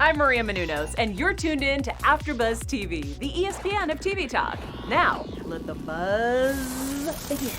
I'm Maria Menounos, and you're tuned in to AfterBuzz TV, the ESPN of TV talk. Now, let the buzz begin.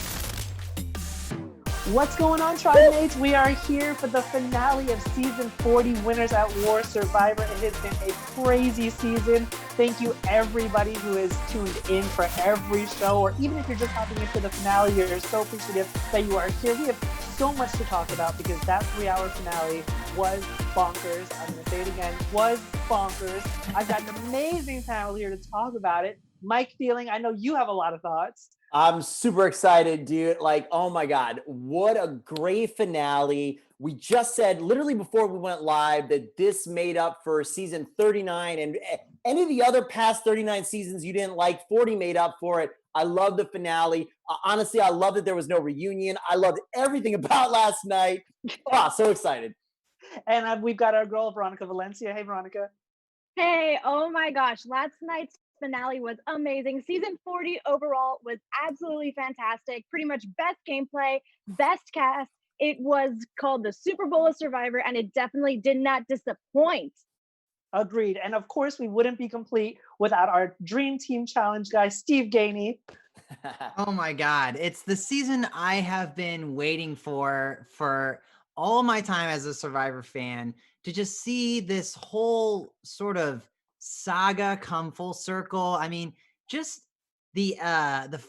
What's going on, Tribe Mates? We are here for the finale of Season 40, Winners at War Survivor. It has been a crazy season. Thank you, everybody who has tuned in for every show, or even if you're just hopping into the finale, you're so appreciative that you are here. We have so much to talk about because that 3-hour finale was bonkers. I'm going to say it again, was bonkers. I've got an amazing panel here to talk about it. Mike Feeling, I know you have a lot of thoughts. I'm super excited, dude. Like, oh my God, what a great finale. We just said literally before we went live that this made up for season 39, and any of the other past 39 seasons you didn't like, 40 made up for it. I love the finale. Honestly, I love that there was no reunion. I loved everything about last night. Oh, so excited. And we've got our girl, Veronica Valencia. Hey, Veronica. Hey, oh my gosh, last night's finale was amazing. Season 40 overall was absolutely fantastic. Pretty much best gameplay, best cast. It was called the Super Bowl of Survivor, and it definitely did not disappoint. Agreed. And of course, we wouldn't be complete without our Dream Team Challenge guy, Steve Gainey. Oh my God. It's the season I have been waiting for all my time as a Survivor fan, to just see this whole sort of saga come full circle. I mean, just the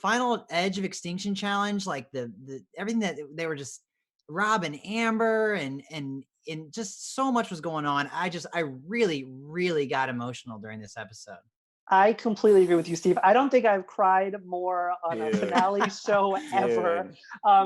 final Edge of Extinction challenge, like the everything that they were just Rob and Amber and just so much was going on. I really got emotional during this episode. I completely agree with you, Steve. I don't think I've cried more on a finale show ever.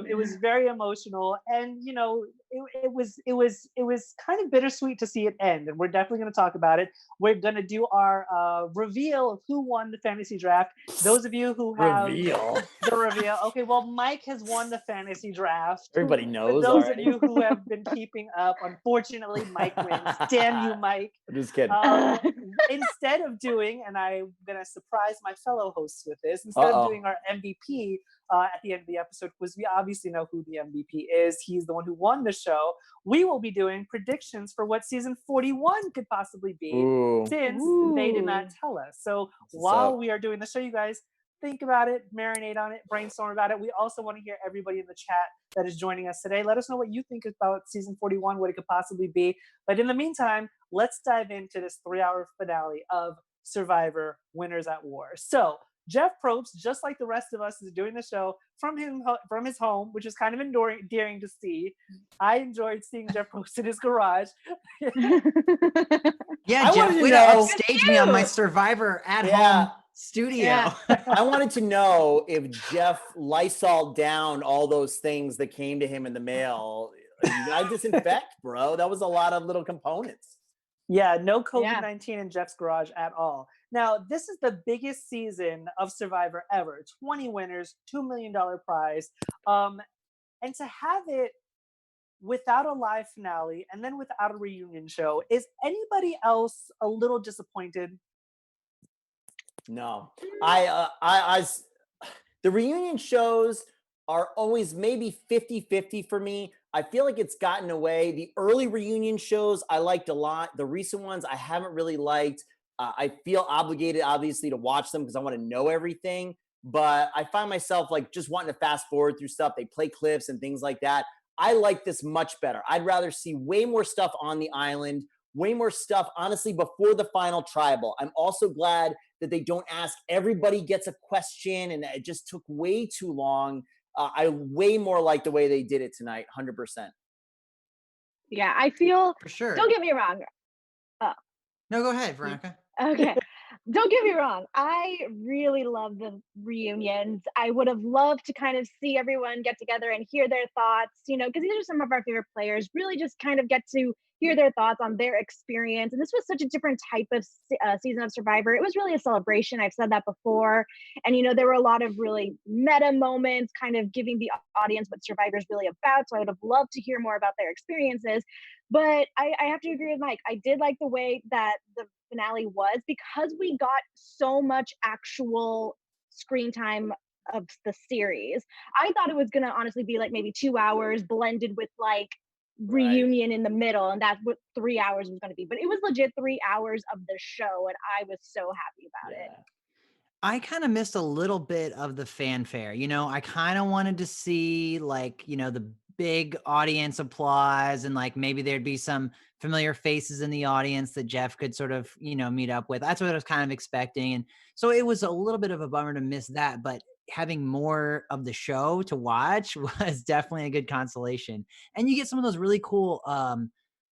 It was very emotional, and you know, it was kind of bittersweet to see it end. And we're definitely going to talk about it. We're going to do our reveal of who won the fantasy draft. Those of you who have the reveal. Okay, well, Mike has won the fantasy draft. Everybody knows. For those of you who have been keeping up, unfortunately, Mike wins. Damn you, Mike. I'm just kidding. Instead of doing, and I'm going to surprise my fellow hosts with this, instead of doing our MVP at the end of the episode, because we obviously know who the MVP is. He's the one who won the show. We will be doing predictions for what season 41 could possibly be, since they did not tell us. So while we are doing the show, you guys think about it, marinate on it, brainstorm about it. We also want to hear everybody in the chat that is joining us today. Let us know what you think about season 41, what it could possibly be. But in the meantime, let's dive into this 3-hour finale of Survivor Winners at War. So Jeff Probst, just like the rest of us, is doing the show from his home, which is kind of endearing to see. I enjoyed seeing Jeff Probst in his garage. Yeah, Jeff, way to upstage me on my Survivor at home studio. Yeah. I wanted to know if Jeff Lysol down all those things that came to him in the mail. I disinfect, bro. That was a lot of little components. Yeah, no COVID-19 in Jeff's garage at all. Now, this is the biggest season of Survivor ever. 20 winners, $2 million prize. And to have it without a live finale and then without a reunion show, is anybody else a little disappointed? No. The reunion shows are always maybe 50-50 for me. I feel like it's gotten away. The early reunion shows I liked a lot. The recent ones I haven't really liked. I feel obligated, obviously, to watch them because I want to know everything. But I find myself like just wanting to fast forward through stuff. They play clips and things like that. I like this much better. I'd rather see way more stuff on the island, way more stuff, honestly, before the final tribal. I'm also glad that they don't ask everybody gets a question, and it just took way too long. I way more like the way they did it tonight, 100%. Yeah, I feel, for sure. Don't get me wrong. No, go ahead, Veronica. Okay. Don't get me wrong. I really love the reunions. I would have loved to kind of see everyone get together and hear their thoughts, you know, because these are some of our favorite players, really just kind of get to hear their thoughts on their experience. And this was such a different type of season of Survivor. It was really a celebration. I've said that before. And, you know, there were a lot of really meta moments, kind of giving the audience what Survivor is really about. So I would have loved to hear more about their experiences. But I have to agree with Mike. I did like the way that the finale was, because we got so much actual screen time of the series. I thought it was going to honestly be like maybe 2 hours blended with like reunion in the middle, and that's what 3 hours was going to be. But it was legit 3 hours of the show, and I was so happy about it. I kind of missed a little bit of the fanfare. I kind of wanted to see the big audience applause, and like maybe there'd be some familiar faces in the audience that Jeff could sort of, meet up with. That's what I was kind of expecting. And so it was a little bit of a bummer to miss that, but having more of the show to watch was definitely a good consolation. And you get some of those really cool,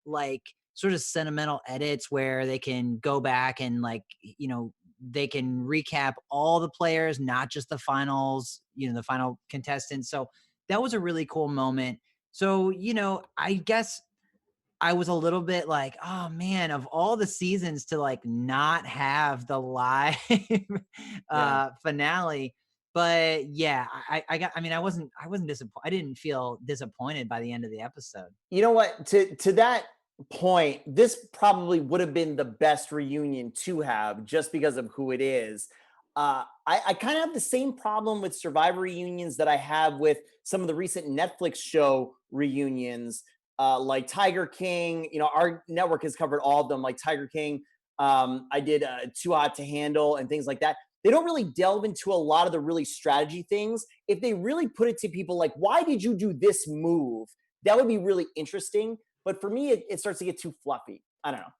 like sort of sentimental edits where they can go back and they can recap all the players, not just the finals, the final contestants. So that was a really cool moment. So, I guess I was a little bit like, oh man, of all the seasons to like not have the live finale. But yeah, I wasn't disappointed. I didn't feel disappointed by the end of the episode. You know what? To that point, this probably would have been the best reunion to have just because of who it is. I kind of have the same problem with Survivor reunions that I have with some of the recent Netflix show reunions, like Tiger King. Our network has covered all of them, like Tiger King. I did Too Hot to Handle and things like that. They don't really delve into a lot of the really strategy things. If they really put it to people like, why did you do this move? That would be really interesting. But for me, it starts to get too fluffy. I don't know.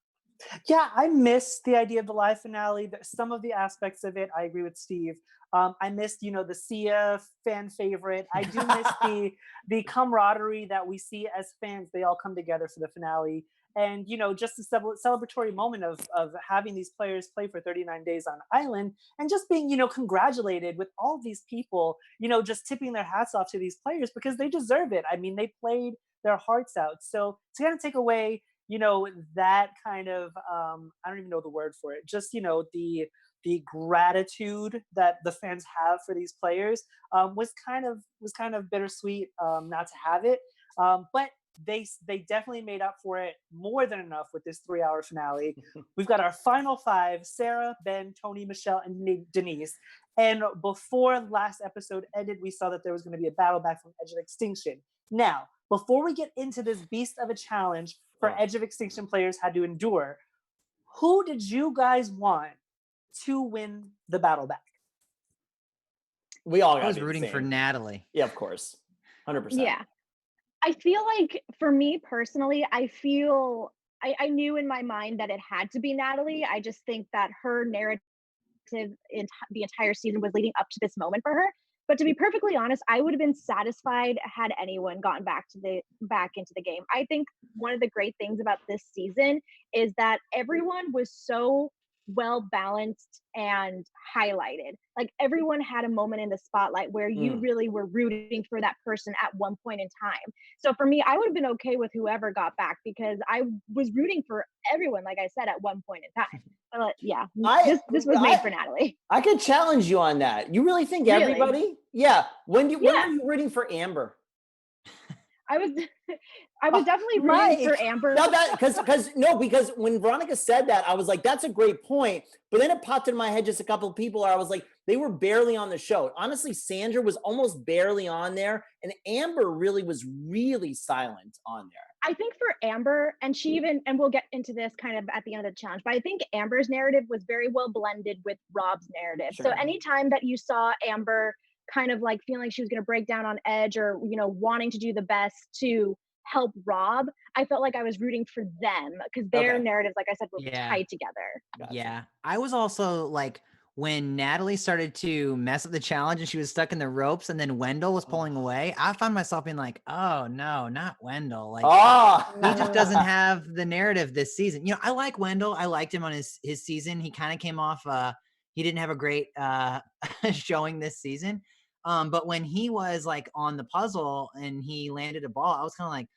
Yeah, I miss the idea of the live finale. Some of the aspects of it, I agree with Steve. I missed, the Sia fan favorite. I do miss the camaraderie that we see as fans. They all come together for the finale. And, just a celebratory moment of having these players play for 39 days on island and just being, congratulated with all these people, just tipping their hats off to these players because they deserve it. I mean, they played their hearts out. So to kind of take away, that kind of, I don't even know the word for it, just, the gratitude that the fans have for these players was kind of bittersweet not to have it. But they definitely made up for it more than enough with this 3-hour finale. We've got our final five: Sarah, Ben, Tony, Michelle, and Denise. And before last episode ended, we saw that there was going to be a battle back from Edge of Extinction. Now, before we get into this beast of a challenge for Edge of Extinction players had to endure, who did you guys want to win the battle back? We all I was rooting for Natalie. Yeah, of course. 100%. Yeah. I feel like for me personally, I knew in my mind that it had to be Natalie. I just think that her narrative in the entire season was leading up to this moment for her. But to be perfectly honest, I would have been satisfied had anyone gotten back into the game. I think one of the great things about this season is that everyone was so well balanced and highlighted. Like everyone had a moment in the spotlight where you really were rooting for that person at one point in time. So for me, I would have been okay with whoever got back because I was rooting for everyone, like I said, at one point in time. But yeah, this was made for Natalie. I could challenge you on that. You really think everybody? Yeah. When were you rooting for Amber? I was definitely rooting for Amber. No, because when Veronica said that, I was like, that's a great point. But then it popped in my head just a couple of people where I was like, they were barely on the show. Honestly, Sandra was almost barely on there, and Amber really was really silent on there. I think for Amber, and we'll get into this kind of at the end of the challenge, but I think Amber's narrative was very well blended with Rob's narrative. Sure. So anytime that you saw Amber kind of like feeling like she was going to break down on Edge or, wanting to do the best to help Rob, I felt like I was rooting for them because their narratives, like I said, were tied together. Gotcha. Yeah. I was also like, when Natalie started to mess up the challenge and she was stuck in the ropes and then Wendell was pulling away, I found myself being like, oh no, not Wendell. Like he just doesn't have the narrative this season. I like Wendell. I liked him on his season. He kind of came off, he didn't have a great showing this season. But when he was like on the puzzle and he landed a ball, I was kind of like,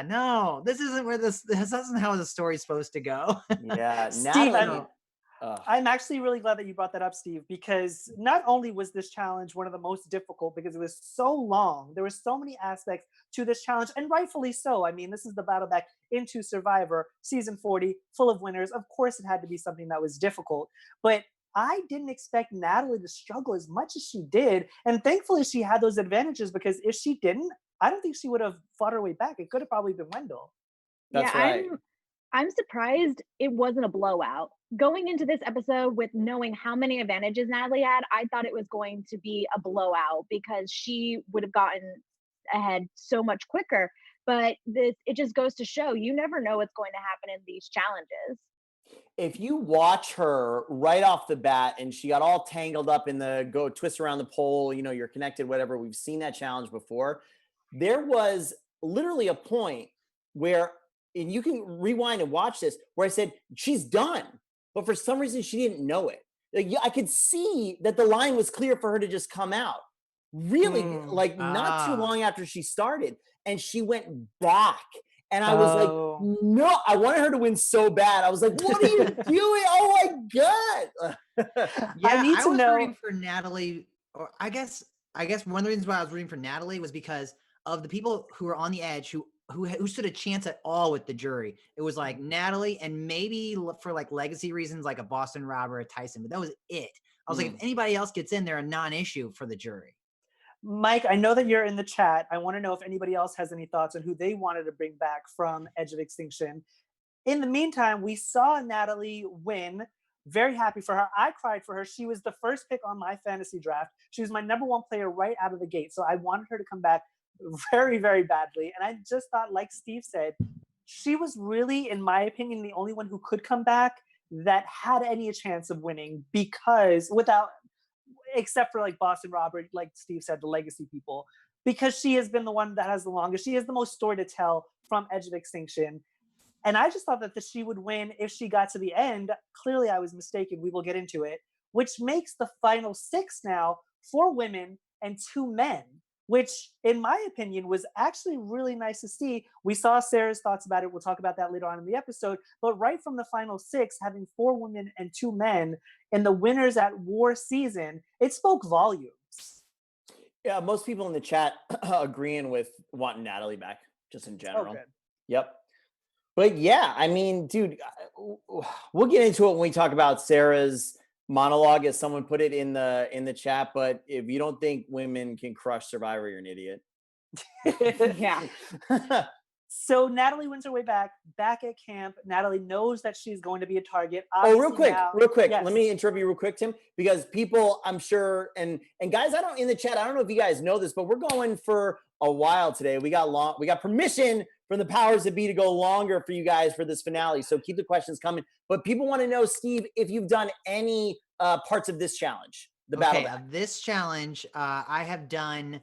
no, this isn't where this isn't how the story's supposed to go. Yeah. Steve, Natalie, I'm actually really glad that you brought that up, Steve, because not only was this challenge one of the most difficult because it was so long, there were so many aspects to this challenge, and rightfully so. I mean, this is the battle back into Survivor, season 40, full of winners. Of course, it had to be something that was difficult, but I didn't expect Natalie to struggle as much as she did. And thankfully she had those advantages, because if she didn't, I don't think she would have fought her way back. It could have probably been Wendell. That's yeah, right. I'm surprised it wasn't a blowout. Going into this episode with knowing how many advantages Natalie had, I thought it was going to be a blowout because she would have gotten ahead so much quicker. But it just goes to show you never know what's going to happen in these challenges. If you watch her right off the bat and she got all tangled up in the go twist around the pole, you know, you're connected, whatever. We've seen that challenge before. There was literally a point where, and you can rewind and watch this, where I said, she's done. But for some reason, she didn't know it. Like, I could see that the line was clear for her to just come out. Really, like not too long after she started. And she went back. And I was like, no, I wanted her to win so bad. I was like, what are you doing? Oh my God. Yeah, I need to was know. rooting for Natalie, or I guess one of the reasons why I was rooting for Natalie was because of the people who were on the edge who stood a chance at all with the jury. It was like Natalie and maybe for like legacy reasons, like a Boston Rob or a Tyson, but that was it. I was like, if anybody else gets in, they're a non-issue for the jury. Mike, I know that you're in the chat. I want to know if anybody else has any thoughts on who they wanted to bring back from Edge of Extinction. In the meantime, we saw Natalie win. Very happy for her. I cried for her. She was the first pick on my fantasy draft. She was my number one player right out of the gate. So I wanted her to come back very, very badly. And I just thought, like Steve said, she was really, in my opinion, the only one who could come back that had any chance of winning, because except for like Boston Robert, like Steve said, the legacy people, because she has been the one that has the longest. She has the most story to tell from Edge of Extinction. And I just thought that she would win if she got to the end. Clearly, I was mistaken. We will get into it, which makes the final 6 now 4 women and 2 men, which in my opinion was actually really nice to see. We saw Sarah's thoughts about it. We'll talk about that later on in the episode. But right from the final 6, having 4 women and 2 men in the Winners at War season, it spoke volumes. Yeah, most people in the chat agreeing with wanting Natalie back, just in general. Good. Yep. But yeah, I mean, dude, we'll get into it when we talk about Sarah's monologue, as someone put it in the chat. But if you don't think women can crush Survivor, you're an idiot. Yeah. So Natalie wins her way back at camp. Natalie knows that she's going to be a target. Real quick. Yes. Let me interrupt you real quick, Tim, because people, I'm sure, and guys, in the chat, I don't know if you guys know this, but we're going for a while today. We got permission from the powers that be to go longer for you guys for this finale. So keep the questions coming. But people want to know, Steve, if you've done any parts of this challenge, the battle back. Of this challenge, I have done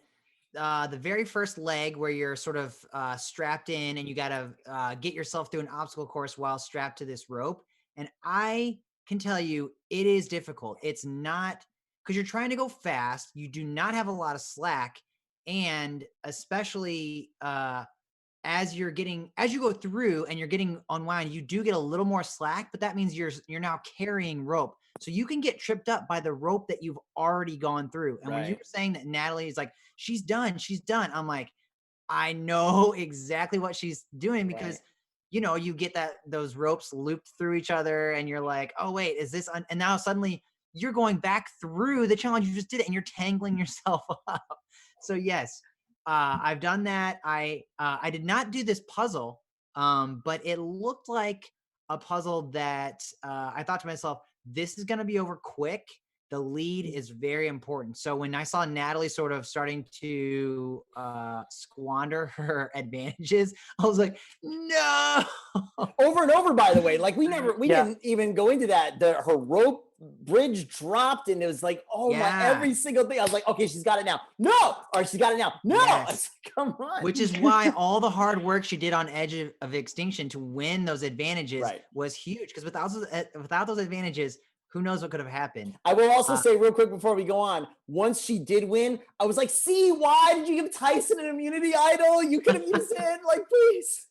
the very first leg where you're sort of strapped in and you got to get yourself through an obstacle course while strapped to this rope. And I can tell you it is difficult. It's not, because you're trying to go fast. You do not have a lot of slack. And especially as you go through and you're getting unwound, you do get a little more slack, but that means you're now carrying rope. So you can get tripped up by the rope that you've already gone through. And when you were saying that Natalie is like, she's done. I'm like, I know exactly what she's doing, because you know, you get those ropes looped through each other and you're like, oh wait, is this and now suddenly you're going back through the challenge you just did it and you're tangling yourself up. So yes, I've done that. I did not do this puzzle, but it looked like a puzzle that I thought to myself, this is going to be over quick. The lead is very important. So when I saw Natalie sort of starting to squander her advantages, I was like, no. Over and over, by the way. Like we didn't even go into that. Her rope bridge dropped and it was like, my, every single thing. I was like, okay, she's got it now. No. Or she's got it now. No. Yes. Come on. Which is why all the hard work she did on Edge of Extinction to win those advantages was huge. Because without those advantages, who knows what could have happened. I will also say real quick before we go on, once she did win, I was like, see, why did you give Tyson an immunity idol? You could have used it, like, please.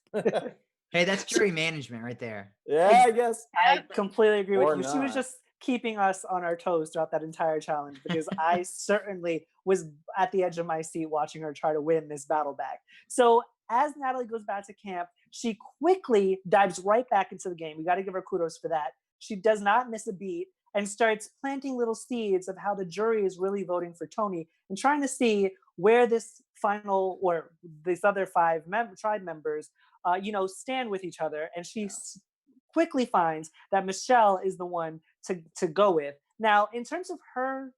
Hey, that's jury management right there. Yeah, I guess. I completely agree with you. Not. She was just keeping us on our toes throughout that entire challenge, because I certainly was at the edge of my seat watching her try to win this battle back. So as Natalie goes back to camp, she quickly dives right back into the game. We got to give her kudos for that. She does not miss a beat and starts planting little seeds of how the jury is really voting for Tony and trying to see where this final or these other five tribe members, stand with each other. And she quickly finds that Michelle is the one to go with. Now, in terms of her,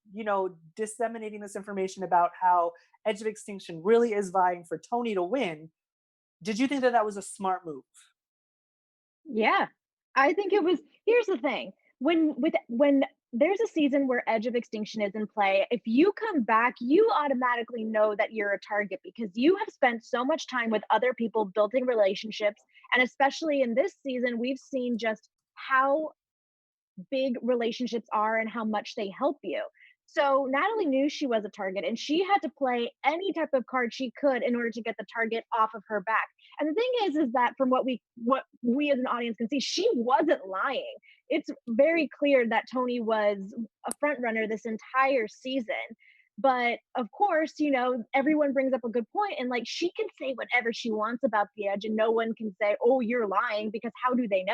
disseminating this information about how Edge of Extinction really is vying for Tony to win, did you think that that was a smart move? Yeah, I think it was. Here's the thing: when there's a season where Edge of Extinction is in play, if you come back, you automatically know that you're a target because you have spent so much time with other people building relationships, and especially in this season, we've seen just how big relationships are and how much they help you. So Natalie knew she was a target and she had to play any type of card she could in order to get the target off of her back. And the thing is that from what we as an audience can see, she wasn't lying. It's very clear that Tony was a front runner this entire season. But of course, everyone brings up a good point, and like she can say whatever she wants about the Edge, and no one can say, "Oh, you're lying," because how do they know?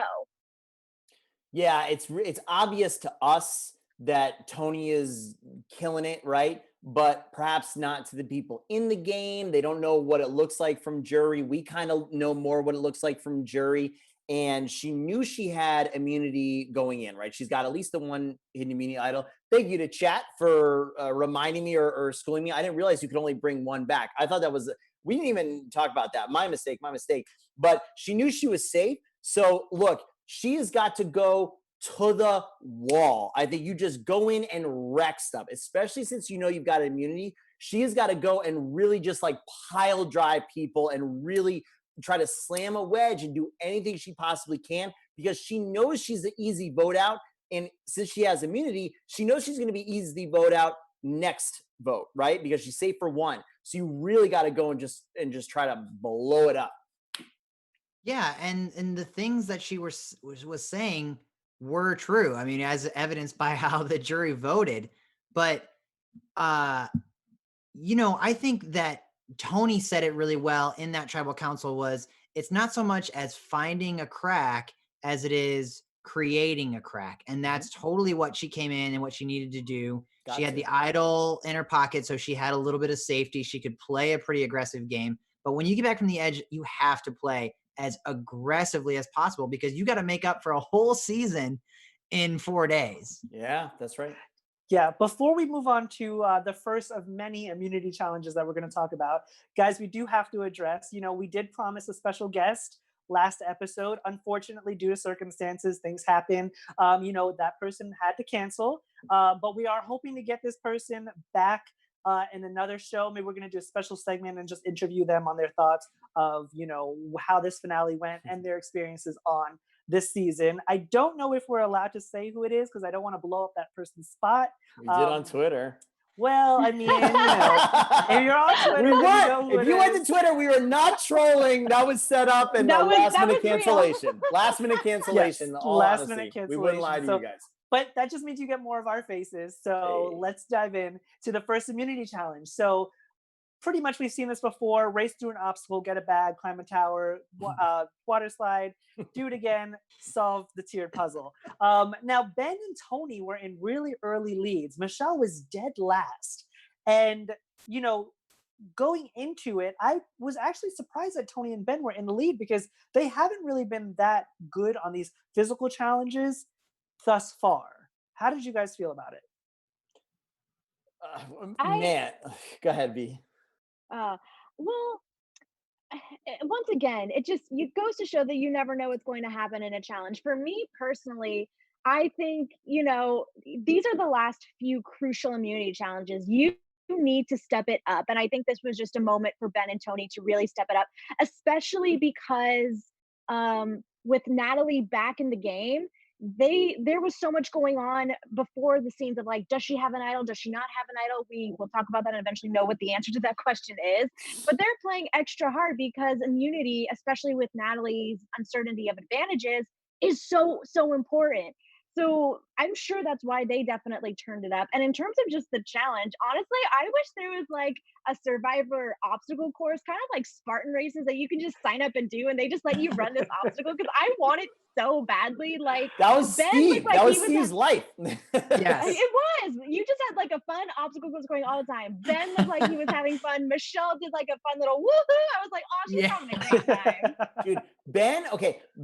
Yeah, it's obvious to us that Tony is killing it, right? But perhaps not to the people in the game. They don't know what it looks like from jury. We kind of know more what it looks like from jury. And she knew she had immunity going in, right? She's got at least the one hidden immunity idol. Thank you to chat for reminding me or schooling me. I didn't realize you could only bring one back. I thought that was, we didn't even talk about that. My mistake. But she knew she was safe. So look, she has got to go to the wall. I think you just go in and wreck stuff, especially since you've got immunity. She has got to go and really just like pile drive people and really try to slam a wedge and do anything she possibly can because she knows she's the easy vote out. And since she has immunity, she knows she's going to be easy vote out next vote, right? Because she's safe for one. So you really got to go and just try to blow it up. Yeah, and the things that she was saying were true. I mean, as evidenced by how the jury voted. But I think that Tony said it really well in that tribal council was it's not so much as finding a crack as it is creating a crack. And that's totally what she came in and what she needed to do. She had the idol in her pocket, so she had a little bit of safety. She could play a pretty aggressive game. But when you get back from the Edge, you have to play as aggressively as possible because you got to make up for a whole season in 4 days. Yeah, that's right. Yeah, before we move on to the first of many immunity challenges that we're going to talk about, guys, we do have to address, we did promise a special guest last episode. Unfortunately, due to circumstances, things happen. That person had to cancel, but we are hoping to get this person back in another show. Maybe we're going to do a special segment and just interview them on their thoughts of, how this finale went and their experiences on this season. I don't know if we're allowed to say who it is because I don't want to blow up that person's spot. We did on Twitter. Well, I mean, if you're on Twitter, if you went to Twitter, we were not trolling. That was set up and last minute cancellation. Last minute cancellation. Yes, last minute cancellation. We wouldn't lie to you guys. But that just means you get more of our faces. So let's dive in to the first immunity challenge. So pretty much we've seen this before. Race through an obstacle, get a bag, climb a tower, water slide, do it again, solve the tiered puzzle. Now, Ben and Tony were in really early leads. Michelle was dead last. And, going into it, I was actually surprised that Tony and Ben were in the lead because they haven't really been that good on these physical challenges thus far. How did you guys feel about it? Man, go ahead, V. Well, once again, it goes to show that you never know what's going to happen in a challenge. For me personally, I think, these are the last few crucial immunity challenges. You need to step it up. And I think this was just a moment for Ben and Tony to really step it up, especially because with Natalie back in the game, there was so much going on before the scenes of like, does she have an idol? Does she not have an idol? We will talk about that and eventually know what the answer to that question is. But they're playing extra hard because immunity, especially with Natalie's uncertainty of advantages, is so important. So I'm sure that's why they definitely turned it up. And in terms of just the challenge, honestly, I wish there was like a Survivor obstacle course, kind of like Spartan races that you can just sign up and do, and they just let you run this obstacle because I want it so badly. Like That was Ben Steve. looked like That was he was Steve's life. Yes. it was. You just had like a fun obstacle course going all the time. Ben looked like he was having fun. Michelle did like a fun little woohoo. I was like, oh, she's Yeah. having a great time. Dude,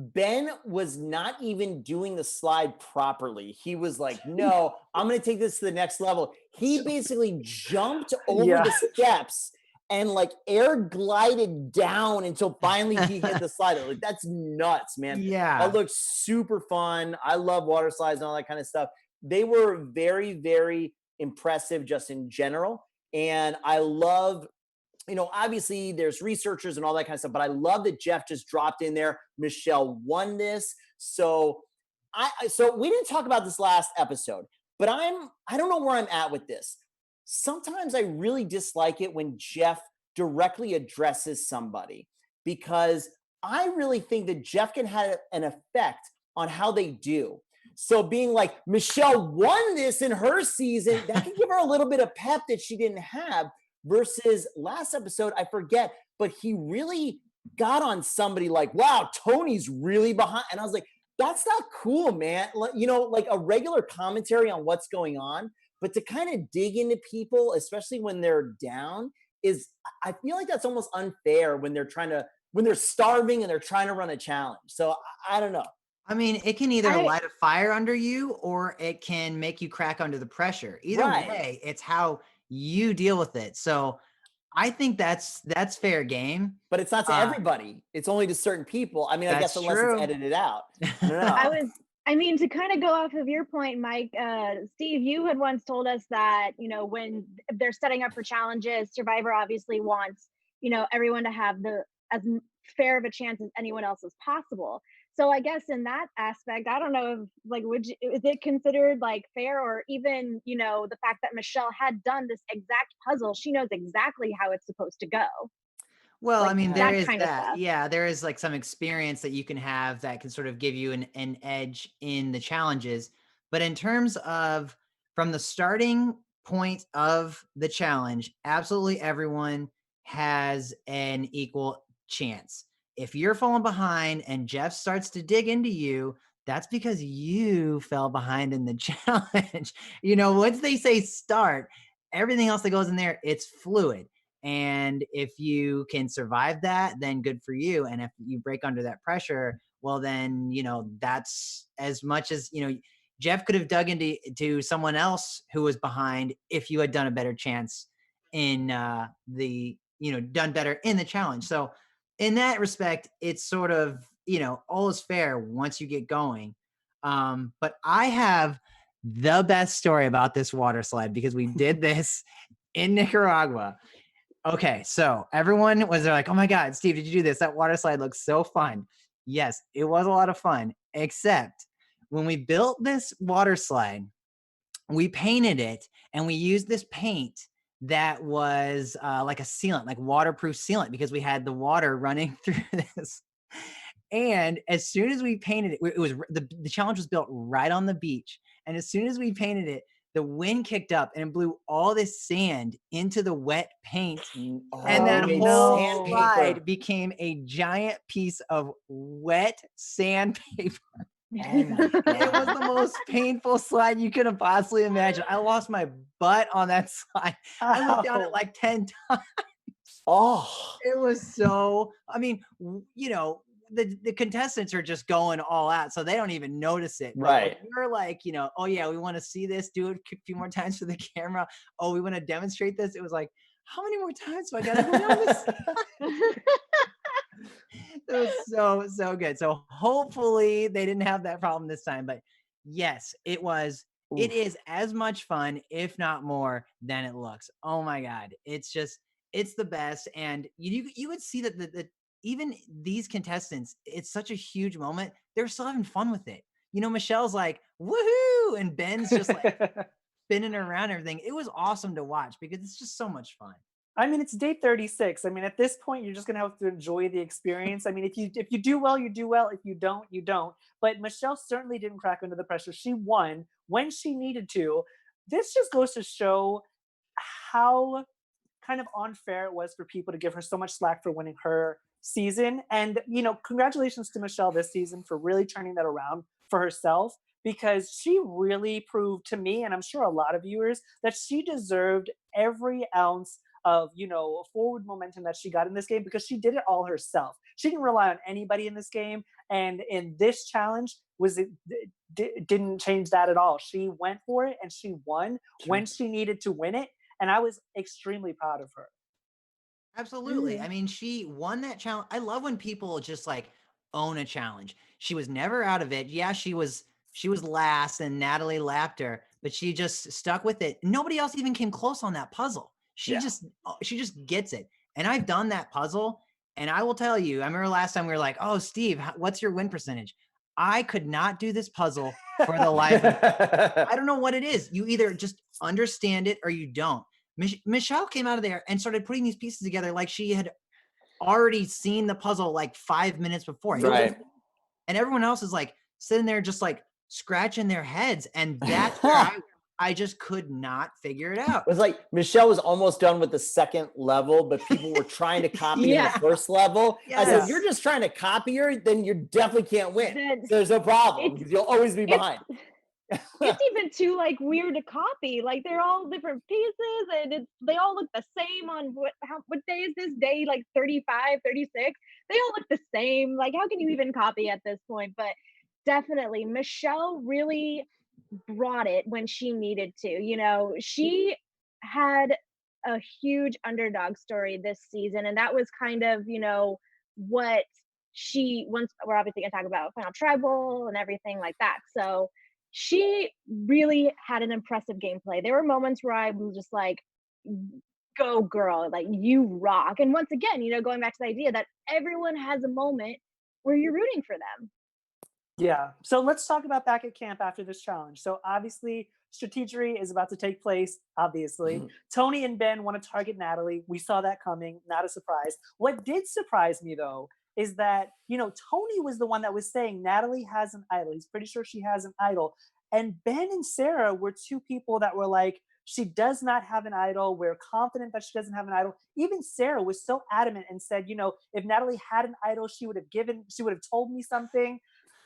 Ben was not even doing the slide properly. He was like, no, I'm going to take this to the next level. He basically jumped over the steps and like air glided down until finally he hit the slide. Like, that's nuts, man. Yeah. That looked super fun. I love water slides and all that kind of stuff. They were very, very impressive just in general. And I love, obviously there's researchers and all that kind of stuff, but I love that Jeff just dropped in there. Michelle won this. So we didn't talk about this last episode, but I don't know where I'm at with this. Sometimes I really dislike it when Jeff directly addresses somebody, because I really think that Jeff can have an effect on how they do. So being like, Michelle won this in her season, that can give her a little bit of pep that she didn't have, versus last episode, I forget, but he really got on somebody like, wow, Tony's really behind. And I was like, that's not cool, man. Like a regular commentary on what's going on, but to kind of dig into people, especially when they're down, I feel like that's almost unfair when they're starving and they're trying to run a challenge. So I don't know. I mean, it can either light a fire under you or it can make you crack under the pressure. Either way, it's how you deal with it. So I think that's fair game. But it's not to everybody. It's only to certain people. I mean, I guess unless it's edited out. I don't know. To kind of go off of your point, Mike, Steve, you had once told us that, when they're setting up for challenges, Survivor obviously wants, everyone to have as fair of a chance as anyone else as possible. So I guess in that aspect, I don't know if is it considered like fair, or even, the fact that Michelle had done this exact puzzle, she knows exactly how it's supposed to go. Well, like, I mean, there is kind of that. stuff. Yeah, there is like some experience that you can have that can sort of give you an edge in the challenges. But in terms of from the starting point of the challenge, absolutely everyone has an equal chance. If you're falling behind and Jeff starts to dig into you, that's because you fell behind in the challenge. Once they say start, everything else that goes in there, it's fluid. And if you can survive that, then good for you. And if you break under that pressure, well, then, that's as much as, Jeff could have dug into someone else who was behind if you had done a better chance in done better in the challenge. So in that respect, it's sort of, all is fair once you get going. But I have the best story about this water slide because we did this in Nicaragua. Okay, so everyone was there like, oh my God, Steve, did you do this? That water slide looks so fun. Yes, it was a lot of fun, except when we built this water slide, we painted it and we used this paint that was like a sealant, like waterproof sealant, because we had the water running through this. And as soon as we painted it, it was the challenge was built right on the beach. And as soon as we painted it, the wind kicked up and blew all this sand into the wet paint. And that whole slide became a giant piece of wet sandpaper. Oh my God. It was the most painful slide you could have possibly imagined. I lost my butt on that slide. I looked down it like 10 times. Oh, it was so, I mean, the contestants are just going all out, so they don't even notice it. Right. We're like, oh yeah, we want to see this, do it a few more times for the camera. Oh, we want to demonstrate this. It was like, how many more times do I gotta go down this? It was so good. So hopefully they didn't have that problem this time. But yes, it was. Oof. It is as much fun, if not more, than it looks. Oh my God, it's the best. And you would see that the even these contestants, it's such a huge moment. They're still having fun with it. Michelle's like, woohoo! And Ben's just like spinning around everything. It was awesome to watch because it's just so much fun. I mean, it's day 36. I mean, at this point, you're just going to have to enjoy the experience. I mean, if you do well, you do well. If you don't, you don't. But Michelle certainly didn't crack under the pressure. She won when she needed to. This just goes to show how kind of unfair it was for people to give her so much slack for winning her season. And, congratulations to Michelle this season for really turning that around for herself, because she really proved to me, and I'm sure a lot of viewers, that she deserved every ounce of forward momentum that she got in this game, because she did it all herself. She didn't rely on anybody in this game, and in this challenge didn't change that at all. She went for it and she won when she needed to win it, and I was extremely proud of her. Absolutely. I mean, she won that challenge. I love when people just like own a challenge. She was never out of it. Yeah, she was last and Natalie lapped her, but she just stuck with it. Nobody else even came close on that puzzle. She just gets it. And I've done that puzzle, and I will tell you, I remember last time we were like, "Oh, Steve, what's your win percentage?" I could not do this puzzle for the life of me. I don't know what it is. You either just understand it or you don't. Michelle came out of there and started putting these pieces together like she had already seen the puzzle like 5 minutes before. Right. And everyone else is like sitting there just like scratching their heads. And that's where I just could not figure it out. It was like Michelle was almost done with the second level, but people were trying to copy in the first level. I said, if you're just trying to copy her, then you definitely can't win. There's no problem, because you'll always be behind. It's even too like weird to copy. Like they're all different pieces, and they all look the same on what day is this? Day like 35, 36. They all look the same. Like, how can you even copy at this point? But definitely Michelle really brought it when she needed to. She had a huge underdog story this season, and that was kind of what once we're obviously gonna talk about final tribal and everything like that. So she really had an impressive gameplay. There were moments where I was just like, go girl, like you rock. And once again, going back to the idea that everyone has a moment where you're rooting for them. Yeah. So let's talk about back at camp after this challenge. So obviously, strategery is about to take place. Obviously, Tony and Ben want to target Natalie. We saw that coming. Not a surprise. What did surprise me though is that Tony was the one that was saying Natalie has an idol. He's pretty sure she has an idol. And Ben and Sarah were two people that were like, she does not have an idol. We're confident that she doesn't have an idol. Even Sarah was so adamant and said, if Natalie had an idol, she would have told me something.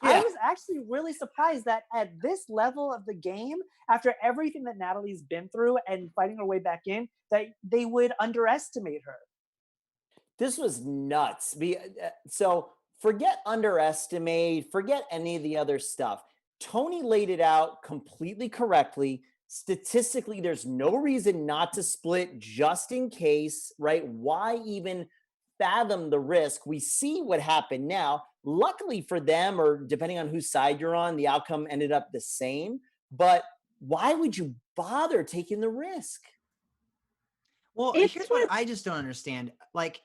Yeah. I was actually really surprised that at this level of the game, after everything that Natalie's been through and fighting her way back in, that they would underestimate her. This was nuts. So forget underestimate, forget any of the other stuff. Tony laid it out completely correctly. Statistically, there's no reason not to split just in case, right? Why even fathom the risk? We see what happened now. Luckily for them, or depending on whose side you're on, the outcome ended up the same. But why would you bother taking the risk? Well, here's what I just don't understand. Like,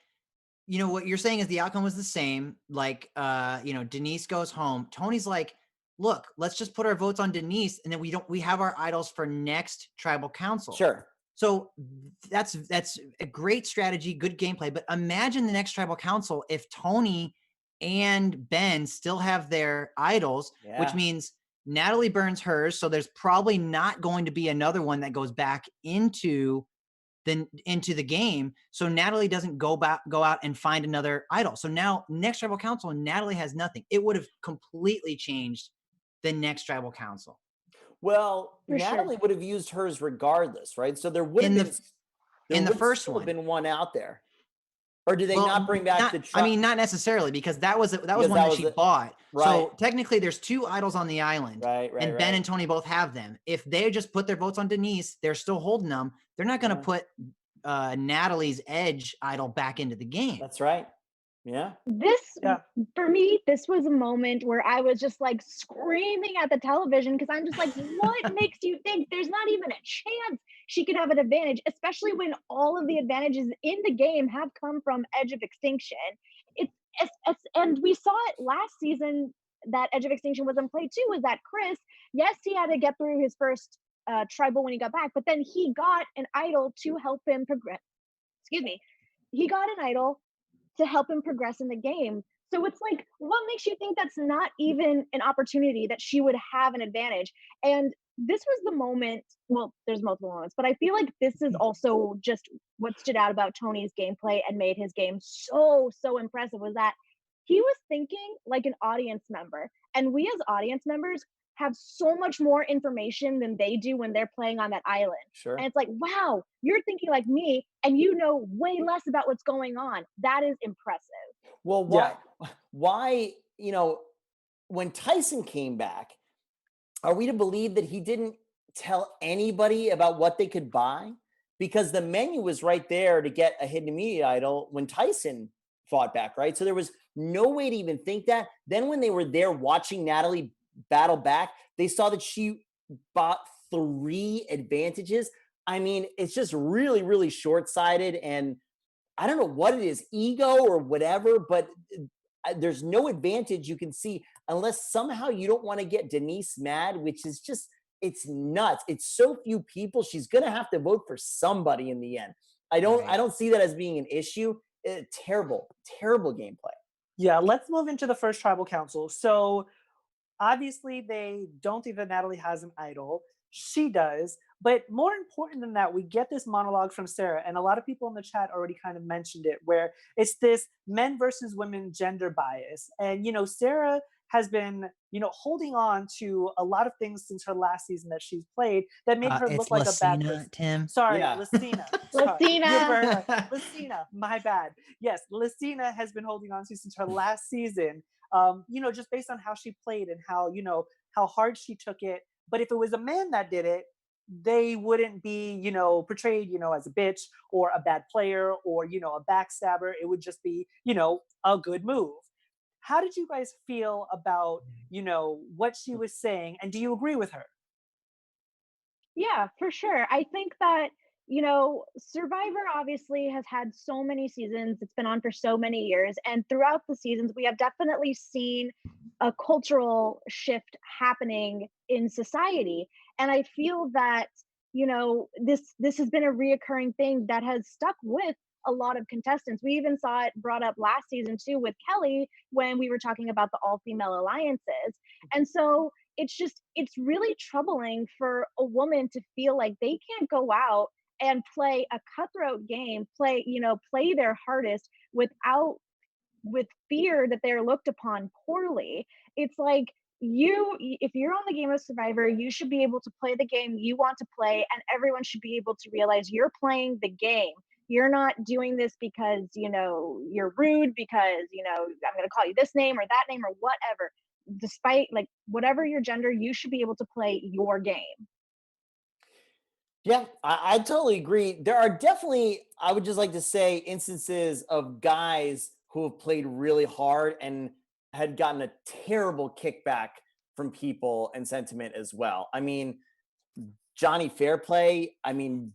what you're saying is the outcome was the same. Like, Denise goes home. Tony's like, look, let's just put our votes on Denise, and then we have our idols for next tribal council. Sure. So that's a great strategy, good gameplay. But imagine the next tribal council if Tony and Ben still have their idols, which means Natalie burns hers. So there's probably not going to be another one that goes back into the game. So Natalie doesn't go out and find another idol. So now next tribal council, Natalie has nothing. It would have completely changed the next tribal council. Well, Natalie would have used hers regardless, right? So there would have been the first one been one out there. Or do they not bring back the I mean, not necessarily, because that was one that she bought. Right. So technically there's two idols on the island. Right. And Ben and Tony both have them. If they just put their votes on Denise, they're still holding them. They're not going to put Natalie's Edge idol back into the game. That's right. Yeah. For me, this was a moment where I was just like screaming at the television, because I'm just like, what makes you think there's not even a chance she could have an advantage, especially when all of the advantages in the game have come from Edge of Extinction. And we saw it last season that Edge of Extinction was in play too, was that Chris, yes, he had to get through his first tribal when he got back, but then he got an idol to help him progress. He got an idol to help him progress in the game. So it's like, what makes you think that's not even an opportunity that she would have an advantage? And this was the moment. Well, there's multiple moments, but I feel like this is also just what stood out about Tony's gameplay and made his game so impressive was that he was thinking like an audience member. And we as audience members have so much more information than they do when they're playing on that island. Sure. And it's like, wow, you're thinking like me and you know way less about what's going on. That is impressive. Well, why, when Tyson came back, are we to believe that he didn't tell anybody about what they could buy? Because the menu was right there to get a hidden immediate idol when Tyson fought back, right? So there was no way to even think that. Then when they were there watching Natalie battle back, they saw that she bought 3 advantages. I mean, it's just really short-sighted, and I don't know what it is, ego or whatever, but there's no advantage you can see unless somehow you don't want to get Denise mad, which is just, it's nuts. It's so few people. She's going to have to vote for somebody in the end. I don't see that as being an issue. Terrible gameplay. Yeah, let's move into the first tribal council. So obviously they don't think that Natalie has an idol. She does. But more important than that, we get this monologue from Sarah, and a lot of people in the chat already kind of mentioned it, where it's this men versus women gender bias. And, Sarah has been, holding on to a lot of things since her last season that she's played that made her look like a bad person. Tim. Sorry, Yeah. Lucina. Lucina, my bad. Yes, Lucina has been holding on to since her last season, just based on how she played and how hard she took it. But if it was a man that did it, they wouldn't be, portrayed, as a bitch or a bad player or, a backstabber. It would just be, a good move. How did you guys feel about, what she was saying? And do you agree with her? Yeah, for sure. I think that, Survivor obviously has had so many seasons. It's been on for so many years. And throughout the seasons, we have definitely seen a cultural shift happening in society. And I feel that, this has been a reoccurring thing that has stuck with a lot of contestants. We even saw it brought up last season too with Kelly when we were talking about the all-female alliances. And so it's really troubling for a woman to feel like they can't go out and play a cutthroat game, play their hardest with fear that they're looked upon poorly. It's like, if you're on the game of Survivor, you should be able to play the game you want to play, and everyone should be able to realize you're playing the game. You're not doing this because you're rude, because I'm going to call you this name or that name or whatever. Despite like whatever your gender, you should be able to play your game. Yeah, I totally agree. There are definitely, I would just like to say, instances of guys who have played really hard and had gotten a terrible kickback from people and sentiment as well. I mean, Johnny Fairplay,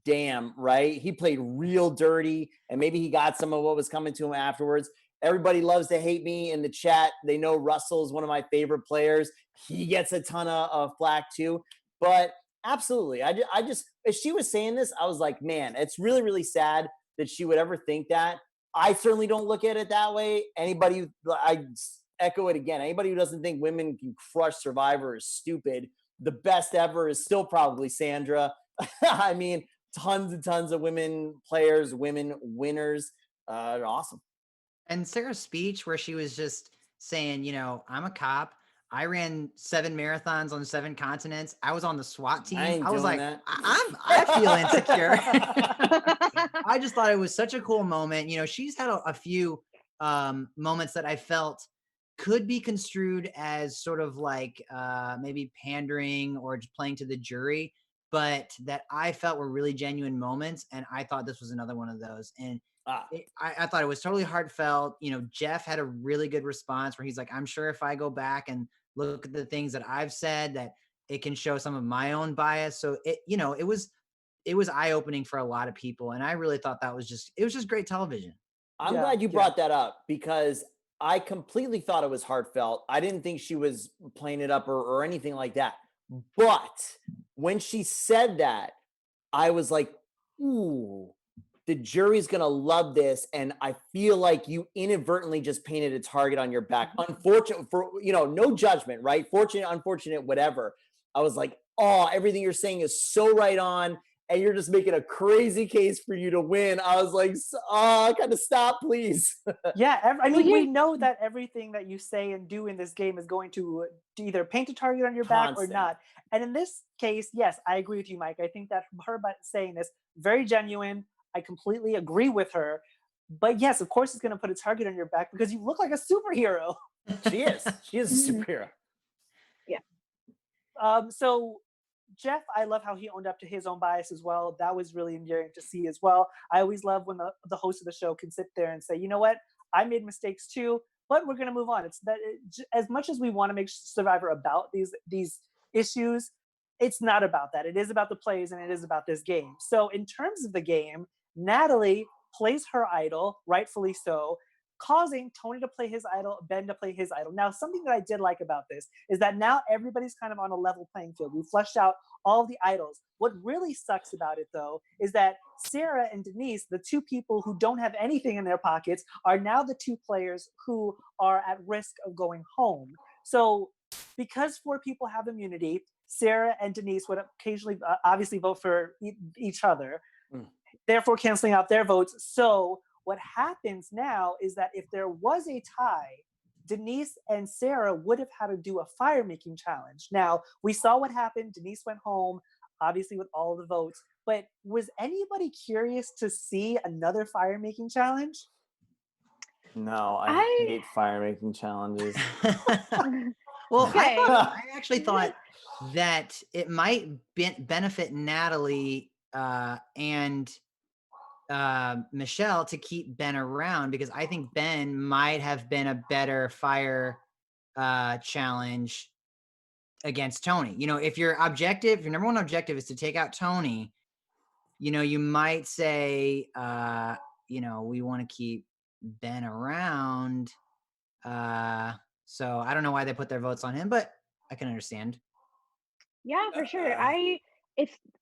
damn, right? He played real dirty, and maybe he got some of what was coming to him afterwards. Everybody loves to hate me in the chat. They know Russell's one of my favorite players. He gets a ton of flack too. But absolutely, I just, as she was saying this, I was like, man, it's really sad that she would ever think that. I certainly don't look at it that way. I echo it again. Anybody who doesn't think women can crush Survivor is stupid. The best ever is still probably Sandra. I mean, tons and tons of women players, women winners. They're awesome. And Sarah's speech where she was just saying, I'm a cop. I ran 7 marathons on 7 continents. I was on the SWAT team. I was like, I feel insecure. I just thought it was such a cool moment. She's had a few moments that I felt could be construed as sort of like maybe pandering or just playing to the jury, but that I felt were really genuine moments. And I thought this was another one of those. And I thought it was totally heartfelt. Jeff had a really good response where he's like, I'm sure if I go back and look at the things that I've said, that it can show some of my own bias. So it was eye-opening for a lot of people. And I really thought it was just great television. I'm glad you brought that up, because I completely thought it was heartfelt. I didn't think she was playing it up or anything like that. But when she said that, I was like, ooh, the jury's going to love this. And I feel like you inadvertently just painted a target on your back. Unfortunate for, no judgment, right? Fortunate, unfortunate, whatever. I was like, oh, everything you're saying is so right on, and you're just making a crazy case for you to win. I was like, kind of stop, please. Yeah, I mean, we know that everything that you say and do in this game is going to either paint a target on your back or Constant. not. And in this case, yes, I agree with you, Mike. I think that her saying this, very genuine. I completely agree with her. But yes, of course, it's going to put a target on your back because you look like a superhero. She is. She is a superhero. So Jeff, I love how he owned up to his own bias as well. That was really endearing to see as well. I always love when the host of the show can sit there and say, you know what, I made mistakes too, but we're going to move on. It's that as much as we want to make Survivor about these issues, it's not about that. It is about the plays and it is about this game. So in terms of the game, Natalie plays her idol, rightfully so, causing Tony to play his idol, Ben to play his idol. Now, something that I did like about this is that now everybody's kind of on a level playing field. We fleshed out all of the idols. What really sucks about it, though, is that Sarah and Denise, the two people who don't have anything in their pockets, are now the two players who are at risk of going home. So because 4 people have immunity, Sarah and Denise would occasionally obviously vote for each other, therefore canceling out their votes. So what happens now is that if there was a tie, Denise and Sarah would have had to do a fire making challenge. Now, we saw what happened. Denise went home, obviously with all the votes. But was anybody curious to see another fire making challenge? No, I hate fire making challenges. Well, Okay. I actually thought that it might benefit Natalie and Michelle to keep Ben around, because I think Ben might have been a better fire challenge against Tony. You know, if your number one objective is to take out Tony, you know, you might say, you know, we want to keep Ben around. So I don't know why they put their votes on him, but I can understand. Yeah, for sure. I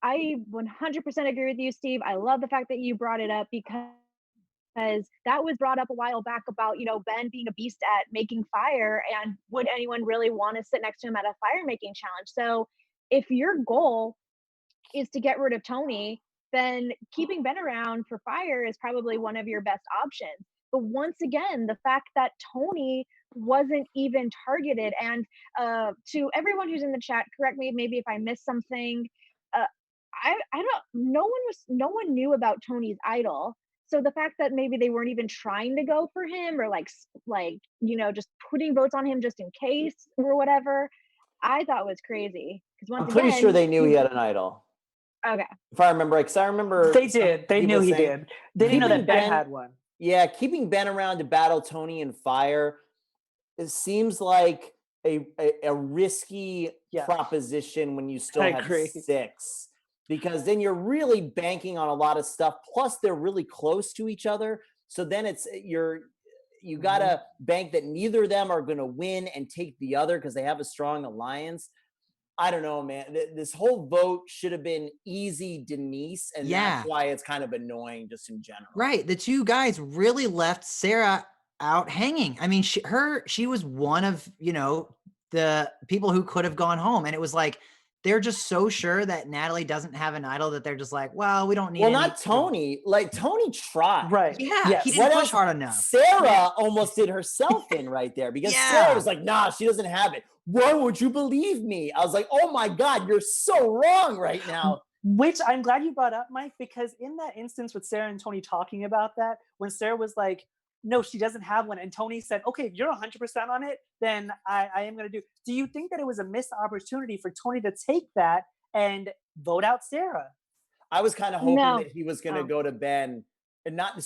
100% agree with you, Steve. I love the fact that you brought it up because that was brought up a while back about, you know, Ben being a beast at making fire, and would anyone really want to sit next to him at a fire making challenge? So if your goal is to get rid of Tony, then keeping Ben around for fire is probably one of your best options. But once again, the fact that Tony wasn't even targeted, and to everyone who's in the chat, correct me maybe if I missed something. I don't. No one knew about Tony's idol. So the fact that maybe they weren't even trying to go for him, or like you know, just putting votes on him just in case or whatever, I thought was crazy. Because I'm pretty sure they knew he had an idol. Okay. If I remember, because I remember they did. They knew he did. They didn't know that Ben had one. Yeah, keeping Ben around to battle Tony in fire, it seems like a risky proposition when you still have 6, because then you're really banking on a lot of stuff. Plus, they're really close to each other, so then you gotta bank that neither of them are going to win and take the other because they have a strong alliance. I don't know, man. This whole vote should have been easy Denise, and that's why it's kind of annoying just in general. Right. The two guys really left Sarah out hanging. I mean, she was one of, you know, the people who could have gone home. And it was like, they're just so sure that Natalie doesn't have an idol that they're just like, well, we don't need. Well, not Tony. Like Tony tried. Right. Yeah. He didn't push hard enough. Sarah almost did herself in right there, because Sarah was like, nah, she doesn't have it. Why would you believe me? I was like, oh my God, you're so wrong right now. Which I'm glad you brought up, Mike, because in that instance with Sarah and Tony talking about that, when Sarah was like, no, she doesn't have one, and Tony said, okay, if you're 100% on it, then I am going to do you think that it was a missed opportunity for Tony to take that and vote out Sarah? I was kind of hoping that he was going to go to Ben, and not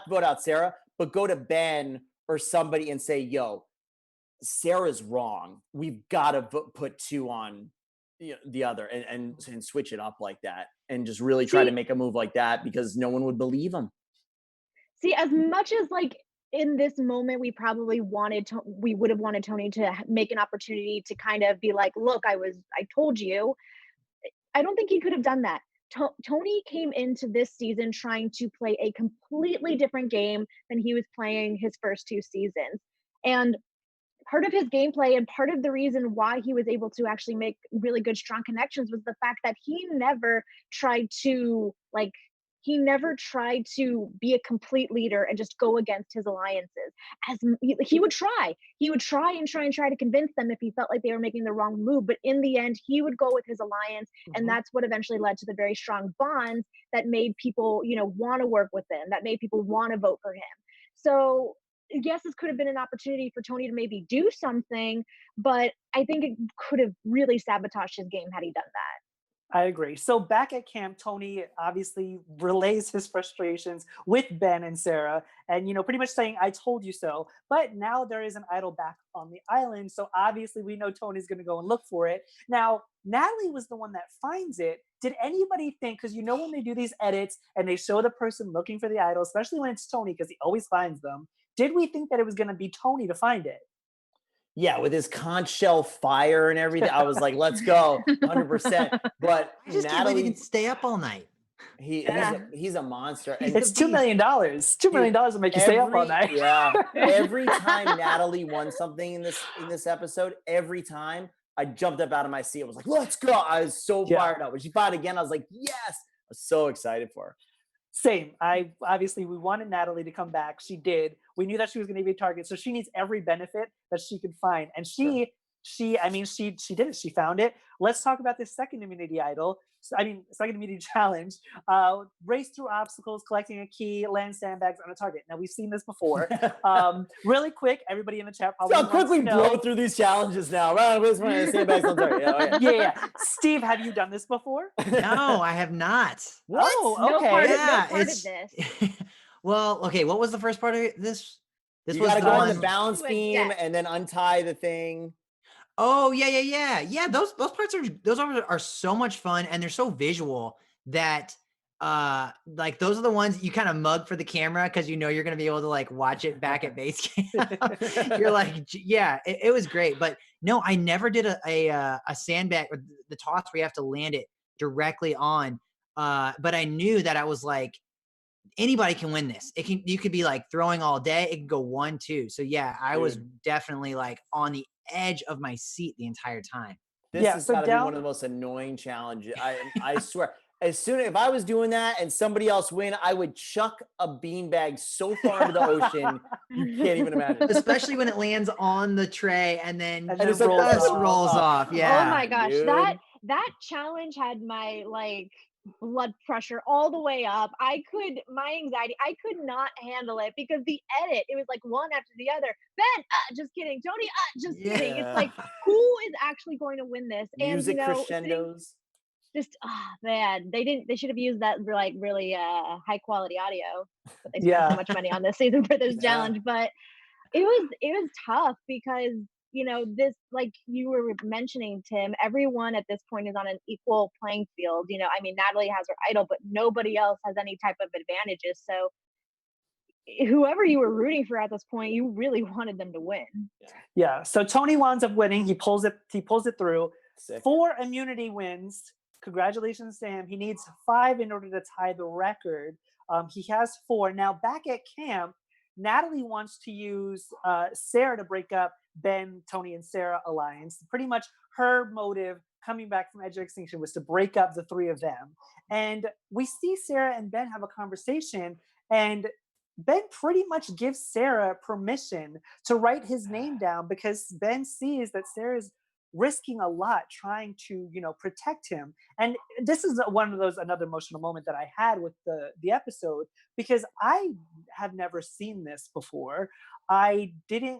vote out Sarah, but go to Ben or somebody and say, yo, Sarah's wrong. We've got to put 2 on the other and switch it up like that, and just really try to make a move like that, because no one would believe him. See, as much as like in this moment, we would have wanted Tony to make an opportunity to kind of be like, look, I told you. I don't think he could have done that. Tony came into this season trying to play a completely different game than he was playing his first 2 seasons. And part of his gameplay and part of the reason why he was able to actually make really good, strong connections was the fact that he never tried to be a complete leader and just go against his alliances. He would try and try to convince them if he felt like they were making the wrong move, but in the end he would go with his alliance, and that's what eventually led to the very strong bonds that made people, want to work with him, that made people want to vote for him. So yes, this could have been an opportunity for Tony to maybe do something, but I think it could have really sabotaged his game had he done that. I agree. So back at camp, Tony obviously relays his frustrations with Ben and Sarah, and pretty much saying, "I told you so." But now there is an idol back on the island, so obviously we know Tony's going to go and look for it. Now Natalie was the one that finds it. Did anybody think? Because when they do these edits and they show the person looking for the idol, especially when it's Tony, because he always finds them. Did we think that it was going to be Tony to find it? Yeah, with his conch shell fire and everything, I was like, "Let's go, 100%." But I just can't believe he can stay up all night. He's a monster. And It's $2 million. $2 million will make you stay up all night. Yeah, every time Natalie won something in this episode, every time I jumped up out of my seat. I was like, "Let's go!" I was so fired up. When she fought again, I was like, "Yes!" I was so excited for her. Same. We wanted Natalie to come back. She did. We knew that she was going to be a target, so she needs every benefit that she could find. And she did it. She found it. Let's talk about this second immunity idol. Second immunity challenge. Race through obstacles, collecting a key, land sandbags on a target. Now we've seen this before. Really quick, everybody in the chat probably So quickly blow through these challenges now. Sandbags on target. Yeah. Steve, have you done this before? No, I have not. What? Oh, okay. No part of this. Well, okay. What was the first part of this? You gotta go on the balance beam and then untie the thing. Oh yeah. Those parts are so much fun, and they're so visual that like those are the ones you kind of mug for the camera because you're gonna be able to like watch it back at base camp. You're like, yeah, it was great, but no, I never did a sandbag or the toss where you have to land it directly on. But I knew that I was like, anybody can win this. You could be like throwing all day. It could go 1-2. So yeah, I was definitely like on the edge of my seat the entire time. This has got to be one of the most annoying challenges. I swear. If I was doing that and somebody else win, I would chuck a beanbag so far into the ocean you can't even imagine. Especially when it lands on the tray and then it just rolls off. Yeah. Oh my gosh, dude. that challenge had my blood pressure all the way up. My anxiety, I could not handle it because the edit, it was like one after the other. Ben, just kidding. Tony, just kidding. It's like, who is actually going to win this? Music crescendos. Man, they should have used that for like really high quality audio, but they spent so much money on this season for this challenge. But it was tough because this, like you were mentioning, Tim, everyone at this point is on an equal playing field. Natalie has her idol, but nobody else has any type of advantages. So whoever you were rooting for at this point, you really wanted them to win. Yeah. So Tony winds up winning. He pulls it through. Sick. 4 immunity wins. Congratulations to him. He needs 5 in order to tie the record. He has 4. Now back at camp, Natalie wants to use Sarah to break up Ben, Tony, and Sarah alliance. Pretty much her motive coming back from Edge of Extinction was to break up the 3 of them. And we see Sarah and Ben have a conversation, and Ben pretty much gives Sarah permission to write his name down because Ben sees that Sarah's risking a lot trying to protect him. And this is another emotional moment that I had with the episode, because I have never seen this before. I didn't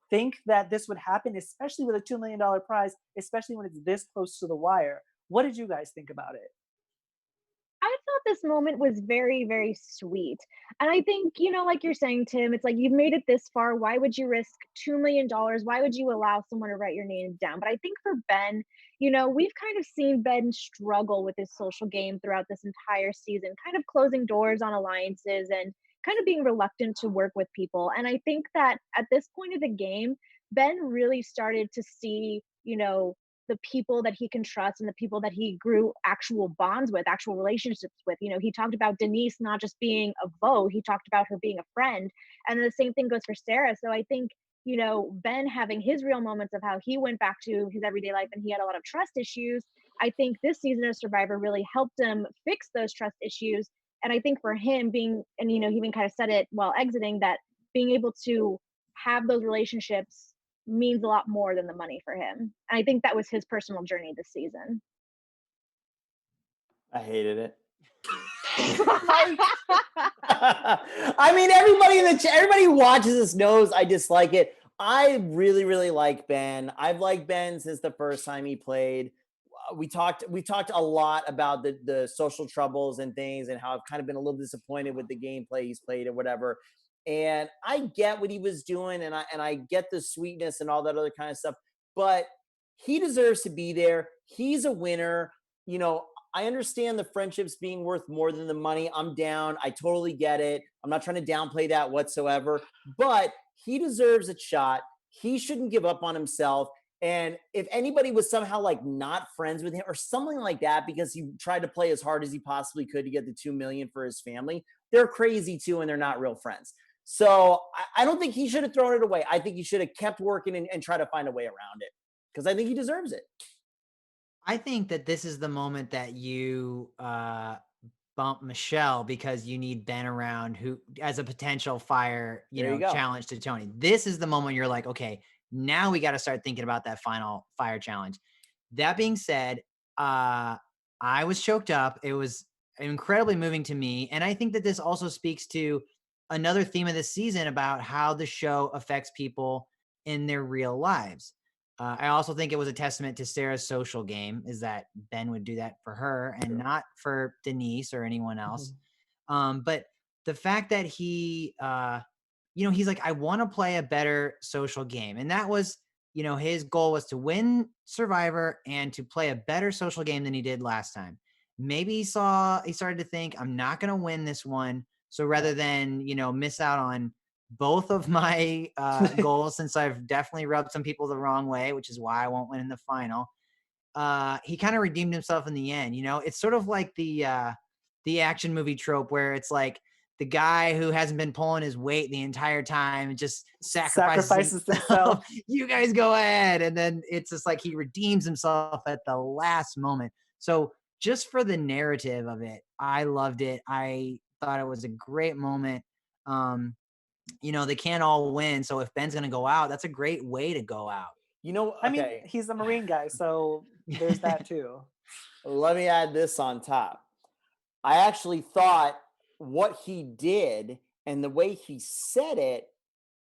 think that this would happen, especially with a $2 million prize, especially when it's this close to the wire. What did you guys think about it? I thought this moment was very, very sweet. And I think, like you're saying, Tim, it's like, you've made it this far. Why would you risk $2 million? Why would you allow someone to write your name down? But I think for Ben, we've kind of seen Ben struggle with his social game throughout this entire season, kind of closing doors on alliances and kind of being reluctant to work with people. And I think that at this point of the game, Ben really started to see, the people that he can trust and the people that he grew actual bonds with, actual relationships with. He talked about Denise not just being a vote, he talked about her being a friend. And the same thing goes for Sarah. So I think you know, Ben having his real moments of how he went back to his everyday life and he had a lot of trust issues. I think this season of Survivor really helped him fix those trust issues. And I think for him being, and you know, he even kind of said it while exiting, that being able to have those relationships means a lot more than the money for him. And I think that was his personal journey this season. I hated it. I mean, everybody in the chat, everybody who watches this knows I dislike it. I really, really like Ben. I've liked Ben since the first time he played. We talked a lot about the social troubles and things, and how I've kind of been a little disappointed with the gameplay he's played or whatever. And I get what he was doing, and I get the sweetness and all that other kind of stuff. But he deserves to be there. He's a winner. You know, I understand the friendships being worth more than the money. I'm down. I totally get it. I'm not trying to downplay that whatsoever. But he deserves a shot. He shouldn't give up on himself. And if anybody was somehow like not friends with him or something like that because he tried to play as hard as he possibly could to get the $2 million for his family, they're crazy too, and they're not real friends. So I don't think he should have thrown it away. I think he should have kept working and try to find a way around it, because I think he deserves it. I think that this is the moment that you bump Michelle because you need Ben around who as a potential fire, challenge to Tony. This is the moment you're like, okay, now we got to start thinking about that final fire challenge. That being said, I was choked up. It was incredibly moving to me. And I think that this also speaks to another theme of this season about how the show affects people in their real lives. I also think it was a testament to Sarah's social game, is that Ben would do that for her and not for Denise or anyone else. But the fact that he, he's like, I want to play a better social game. And that was, his goal was to win Survivor and to play a better social game than he did last time. Maybe he started to think, I'm not going to win this one. So rather than, miss out on both of my goals, since I've definitely rubbed some people the wrong way, which is why I won't win in the final. He kind of redeemed himself in the end. It's sort of like the action movie trope where it's like the guy who hasn't been pulling his weight the entire time and just sacrifices himself. You guys go ahead. And then it's just like he redeems himself at the last moment. So just for the narrative of it, I loved it. I thought it was a great moment. They can't all win. So if Ben's going to go out, that's a great way to go out. I mean, he's a Marine guy, so there's that too. Let me add this on top. I actually thought what he did and the way he said it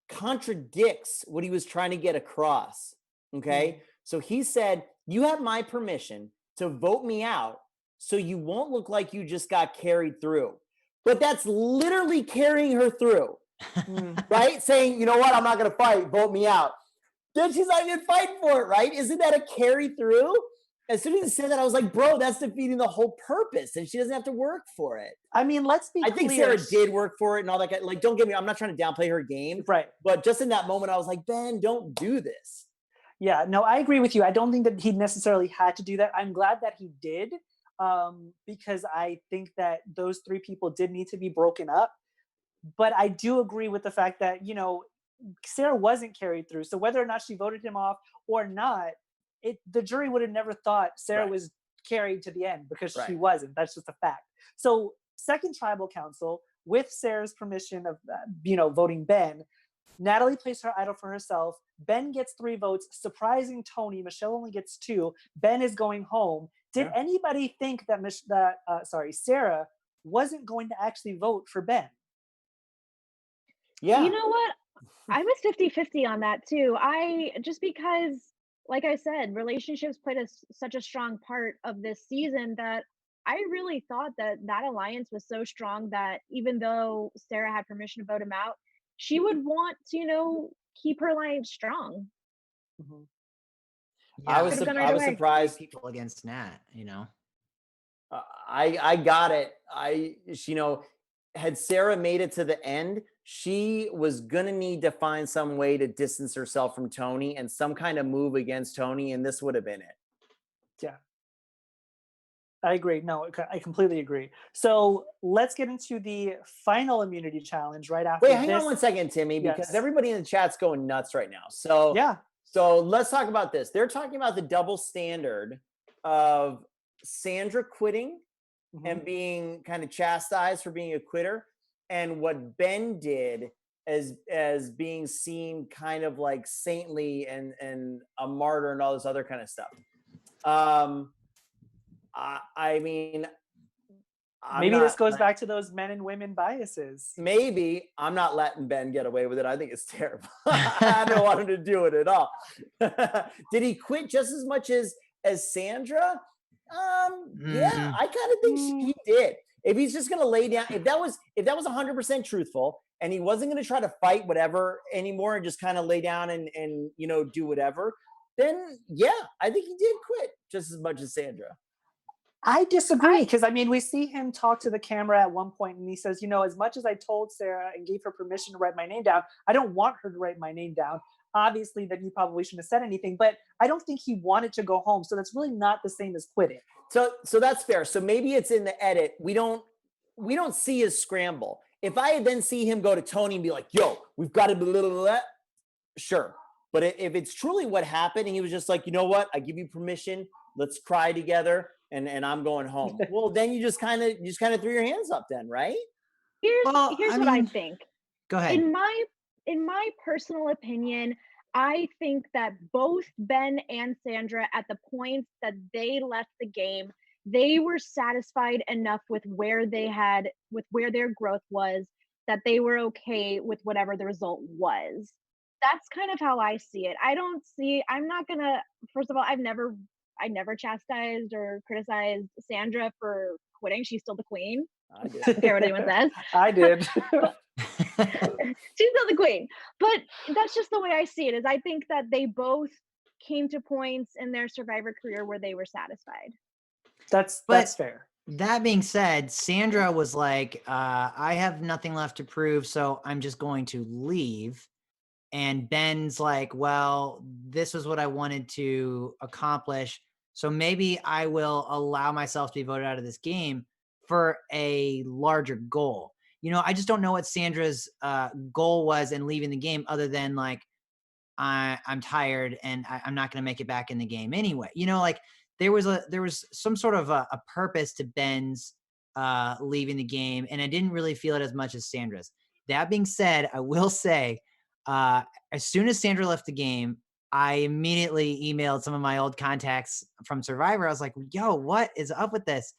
contradicts what he was trying to get across. Okay. So he said, you have my permission to vote me out so you won't look like you just got carried through. But that's literally carrying her through. Right? Saying, you know what, I'm not going to fight, vote me out. Then she's not even fighting for it, right? Isn't that a carry through? As soon as he said that, I was like, bro, that's defeating the whole purpose, and she doesn't have to work for it. I mean, let's be clear. I think Sarah did work for it and all that. Like, don't get me, I'm not trying to downplay her game. Right. But just in that moment, I was like, Ben, don't do this. Yeah, no, I agree with you. I don't think that he necessarily had to do that. I'm glad that he did, because I think that those three people did need to be broken up. But I do agree with the fact that, Sarah wasn't carried through. So whether or not she voted him off or not, the jury would have never thought Sarah was carried to the end, because she wasn't. That's just a fact. So second tribal council, with Sarah's permission of, voting Ben, Natalie plays her idol for herself. Ben gets 3 votes, surprising Tony. Michelle only gets 2. Ben is going home. Did anybody think that Sarah wasn't going to actually vote for Ben? Yeah. You know what? I was 50-50 on that too. Just because, like I said, relationships played such a strong part of this season that I really thought that alliance was so strong that even though Sarah had permission to vote him out, she would want to, keep her alliance strong. Yeah, I was surprised. People against Nat, I got it. Had Sarah made it to the end, she was going to need to find some way to distance herself from Tony and some kind of move against Tony, and this would have been it. Yeah. I agree. No, I completely agree. So let's get into the final immunity challenge right after Wait, this. hang on one second, Timmy, because Yes. everybody in the chat's going nuts right now. So Yeah. So let's talk about this. They're talking about the double standard of Sandra quitting Mhm. and being kind of chastised for being a quitter, and what Ben did as being seen kind of like saintly and a martyr and all this other kind of stuff. I mean, Maybe this goes back to those men and women biases. Maybe. I'm not letting Ben get away with it. I think it's terrible. I don't want him to do it at all. Did he quit just as much as Sandra? Yeah, I kind of think he did. If he's just gonna lay down, if that was 100% truthful, and he wasn't gonna try to fight whatever anymore and just kind of lay down and do whatever, then yeah, I think he did quit just as much as Sandra. I disagree, because I mean, we see him talk to the camera at one point and he says, as much as I told Sarah and gave her permission to write my name down, I don't want her to write my name down. Obviously, then he probably shouldn't have said anything, but I don't think he wanted to go home. So that's really not the same as quitting. So that's fair. So maybe it's in the edit. We don't see his scramble. If I then see him go to Tony and be like, yo, we've got to blah, blah, blah, sure. But if it's truly what happened and he was just like, you know what, I give you permission, let's cry together, and I'm going home. Well, then you just kind of threw your hands up then, right? Here's what I think. Go ahead. In my personal opinion, I think that both Ben and Sandra, at the point that they left the game, they were satisfied enough with where their growth was, that they were okay with whatever the result was. That's kind of how I see it. I'm not gonna, first of all, I never chastised or criticized Sandra for quitting. She's still the queen. I did. I don't care what anyone says. I did. She's still the queen. But that's just the way I see it, is I think that they both came to points in their Survivor career where they were satisfied. That's fair. That being said, Sandra was like, I have nothing left to prove, so I'm just going to leave. And Ben's like, well, this was what I wanted to accomplish, so maybe I will allow myself to be voted out of this game for a larger goal. I just don't know what Sandra's goal was in leaving the game, other than like, I'm tired and I'm not going to make it back in the game anyway. Like there was some sort of a purpose to Ben's leaving the game, and I didn't really feel it as much as Sandra's. That being said, I will say, as soon as Sandra left the game, I immediately emailed some of my old contacts from Survivor. I was like, yo, what is up with this?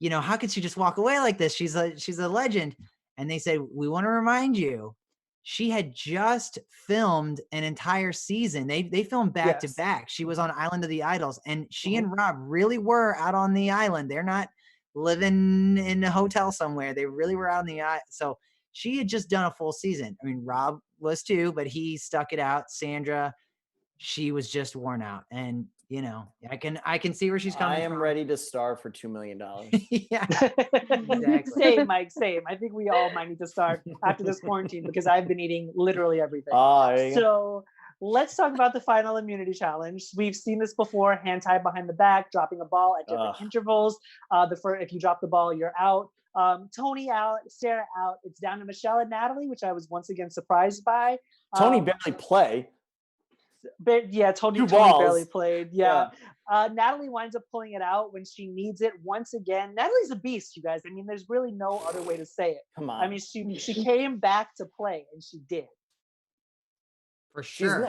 How could she just walk away like this? She's a legend. And they said, we want to remind you, she had just filmed an entire season. They filmed back to back. She was on Island of the Idols, and she and Rob really were out on the island. They're not living in a hotel somewhere. They really were out on the island. So she had just done a full season. I mean, Rob was too, but he stuck it out. Sandra, she was just worn out. And I can see where she's coming from. I am ready to starve for $2 million. Yeah, exactly. Same, Mike, same. I think we all might need to start after this quarantine, because I've been eating literally everything. So let's talk about the final immunity challenge. We've seen this before: hand tied behind the back, dropping a ball at different intervals. If you drop the ball, you're out. Tony out, Sarah out. It's down to Michelle and Natalie, which I was once again surprised by. Tony barely play. But yeah, Tony barely played. Yeah. Natalie winds up pulling it out when she needs it once again. Natalie's a beast, you guys. I mean, there's really no other way to say it. Come on. I mean, she came back to play, and she did. For sure.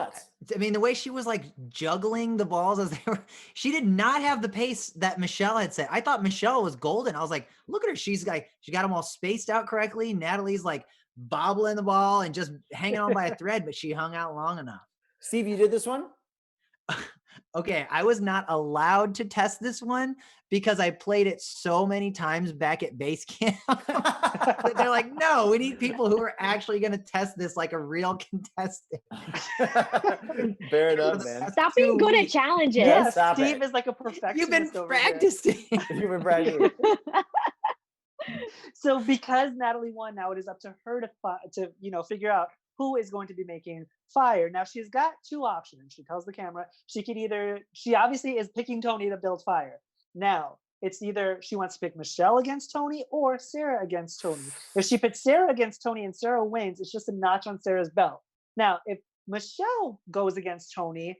I mean, the way she was like juggling the balls as they were, she did not have the pace that Michelle had said. I thought Michelle was golden. I was like, look at her. She got them all spaced out correctly. Natalie's like bobbling the ball and just hanging on by a thread, but she hung out long enough. Steve, you did this one? Okay, I was not allowed to test this one because I played it so many times back at base camp. They're like, no, we need people who are actually going to test this like a real contestant. Fair enough, man. Stop being good at challenges. Yeah, Steve is like a perfectionist. You've been practicing. You've been practicing. So because Natalie won, now it is up to her to figure out who is going to be making fire. Now she's got two options. She tells the camera she obviously is picking Tony to build fire. Now, it's either she wants to pick Michelle against Tony or Sarah against Tony. If she picks Sarah against Tony and Sarah wins, it's just a notch on Sarah's belt. Now, if Michelle goes against Tony,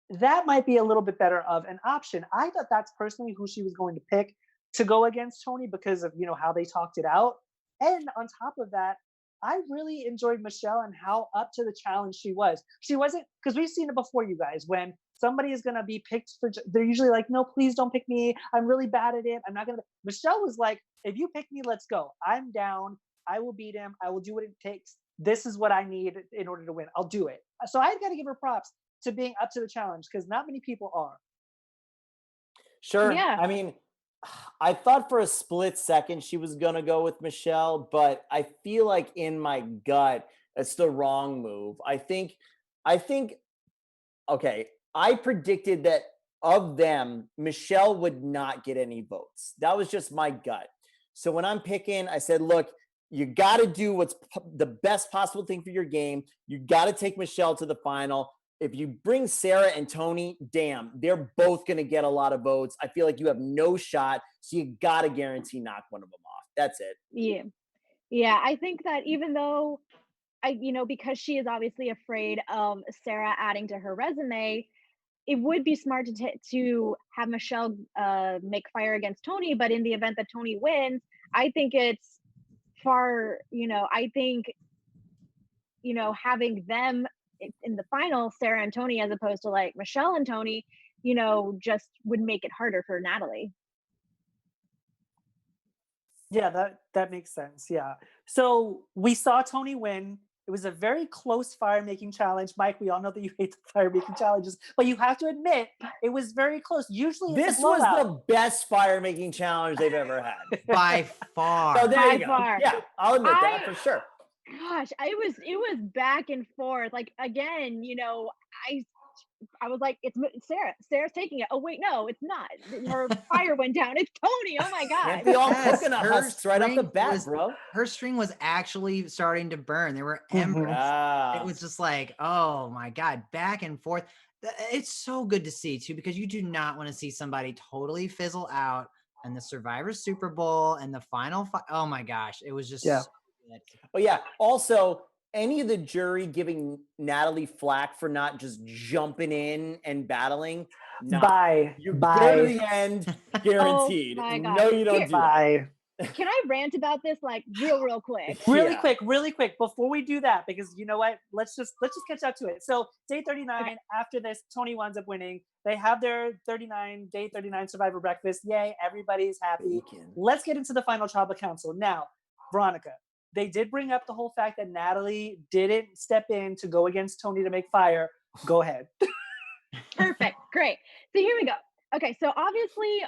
that might be a little bit better of an option. I thought that's personally who she was going to pick to go against Tony because of, how they talked it out. And on top of that, I really enjoyed Michelle and how up to the challenge she was. She wasn't, because we've seen it before, you guys, when somebody is going to be picked for, they're usually like, no, please don't pick me. I'm really bad at it. I'm not going to. Michelle was like, if you pick me, let's go. I'm down. I will beat him. I will do what it takes. This is what I need in order to win. I'll do it. So I've got to give her props to being up to the challenge because not many people are. Sure. Yeah. I mean, I thought for a split second she was going to go with Michelle, but I feel like in my gut, it's the wrong move. I think, okay, I predicted that of them, Michelle would not get any votes. That was just my gut. So when I'm picking, I said, look, you got to do what's the best possible thing for your game. You got to take Michelle to the final. If you bring Sarah and Tony, damn, they're both going to get a lot of votes. I feel like you have no shot. So you got to guarantee knock one of them off. That's it. Yeah. Yeah. I think that even though because she is obviously afraid of Sarah adding to her resume, it would be smart to have Michelle make fire against Tony. But in the event that Tony wins, I think it's having them in the final, Sarah and Tony, as opposed to like Michelle and Tony, just would make it harder for Natalie. Yeah, that makes sense. Yeah. So we saw Tony win. It was a very close fire making challenge. Mike, we all know that you hate the fire making challenges, but you have to admit it was very close. Usually this was the best fire making challenge they've ever had. By far. So there By you go. far. Yeah, I'll admit that for sure. Gosh, it was back and forth. Like again, I was like, it's Sarah. Sarah's taking it. Oh wait, no, it's not. Her fire went down. It's Tony. Oh my god. Can't be all Yes, coconut her husks right off the string bat, was- bro. Her string was actually starting to burn. There were embers. It was just like, oh my God, back and forth. It's so good to see too, because you do not want to see somebody totally fizzle out and the Survivor Super Bowl and the final. Oh my gosh, it was just so good. Oh yeah. Also, any of the jury giving Natalie flack for not just jumping in and battling. No. Bye. You Bye. go to the end, guaranteed. Oh my God. No, you don't do that. Bye. Can I rant about this like real quick? Really Yeah. quick before we do that, because you know what, let's just catch up to it. So day 39, Okay. after this, Tony winds up winning. They have their day 39 Survivor breakfast. Yay, everybody's happy. Let's get into the final tribal council now. Veronica, they did bring up the whole fact that Natalie didn't step in to go against Tony to make fire. Go ahead. Perfect. Great. So here we go. Okay, so obviously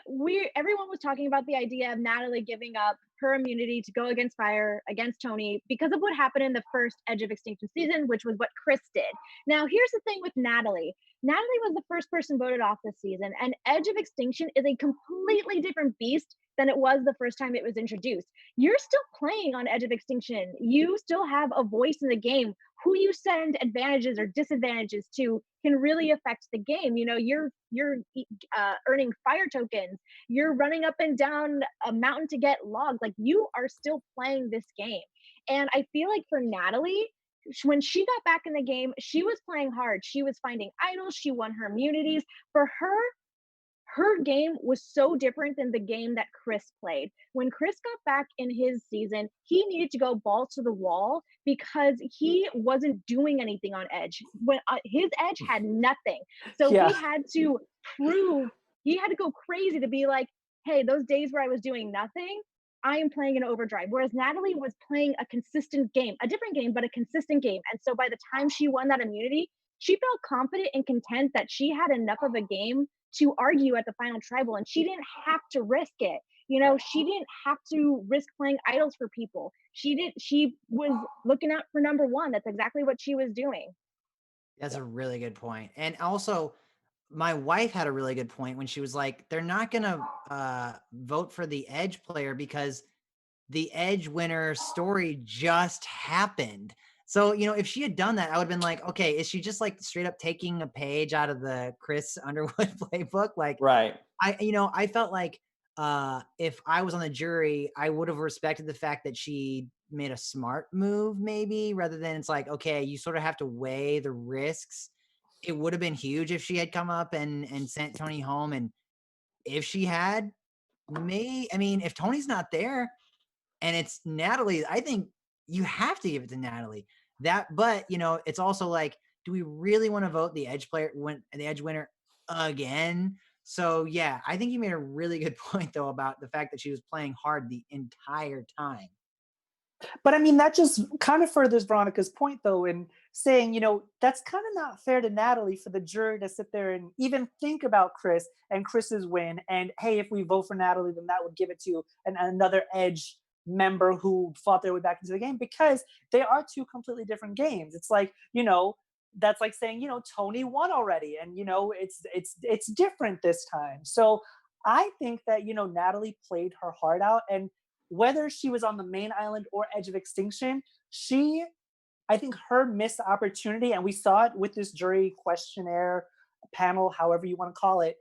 everyone was talking about the idea of Natalie giving up her immunity to go against fire against Tony because of what happened in the first Edge of Extinction season, which was what Chris did. Now, here's the thing with Natalie. Natalie was the first person voted off this season, and Edge of Extinction is a completely different beast than it was the first time it was introduced. You're still playing on Edge of Extinction. You still have a voice in the game. Who you send advantages or disadvantages to can really affect the game. You're earning fire tokens. You're running up and down a mountain to get logs. Like, you are still playing this game. And I feel like for Natalie, when she got back in the game, she was playing hard. She was finding idols. She won her immunities. For her game was so different than the game that Chris played. When Chris got back in his season, he needed to go balls to the wall because he wasn't doing anything on Edge. When his Edge had nothing. So he had to go crazy to be like, hey, those days where I was doing nothing, I am playing in overdrive. Whereas Natalie was playing a consistent game, a different game, but a consistent game. And so by the time she won that immunity, she felt confident and content that she had enough of a game to argue at the final tribal, and she didn't have to risk it. She didn't have to risk playing idols for people. She was looking out for number one. That's exactly what she was doing. That's a really good point. And also, my wife had a really good point when she was like, they're not going to vote for the Edge player because the Edge winner story just happened. So, if she had done that, I would have been like, okay, is she just like straight up taking a page out of the Chris Underwood playbook? Like, right. I felt like if I was on the jury, I would have respected the fact that she made a smart move, maybe, rather than it's like, okay, you sort of have to weigh the risks. It would have been huge if she had come up and sent Tony home. And if she had, I mean, if Tony's not there and it's Natalie, I think you have to give it to Natalie. But it's also like, do we really want to vote the Edge winner again? So yeah, I think you made a really good point though about the fact that she was playing hard the entire time. But I mean, that just kind of furthers Veronica's point, though, in saying, that's kind of not fair to Natalie for the jury to sit there and even think about Chris and Chris's win. And hey, if we vote for Natalie, then that would give it to another Edge member who fought their way back into the game, because they are two completely different games. It's like, that's like saying, Tony won already, and it's different this time. So I think that Natalie played her heart out, and whether she was on the main island or Edge of Extinction, I think her missed opportunity, and we saw it with this jury questionnaire panel, however you want to call it,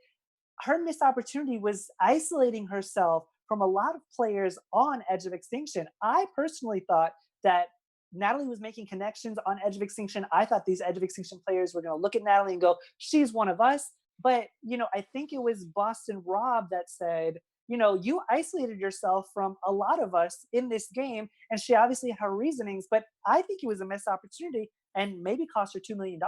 her missed opportunity was isolating herself from a lot of players on Edge of Extinction. I personally thought that Natalie was making connections on Edge of Extinction. I thought these Edge of Extinction players were going to look at Natalie and go, she's one of us. But, I think it was Boston Rob that said, you isolated yourself from a lot of us in this game. And she obviously had her reasonings, but I think it was a missed opportunity and maybe cost her $2 million.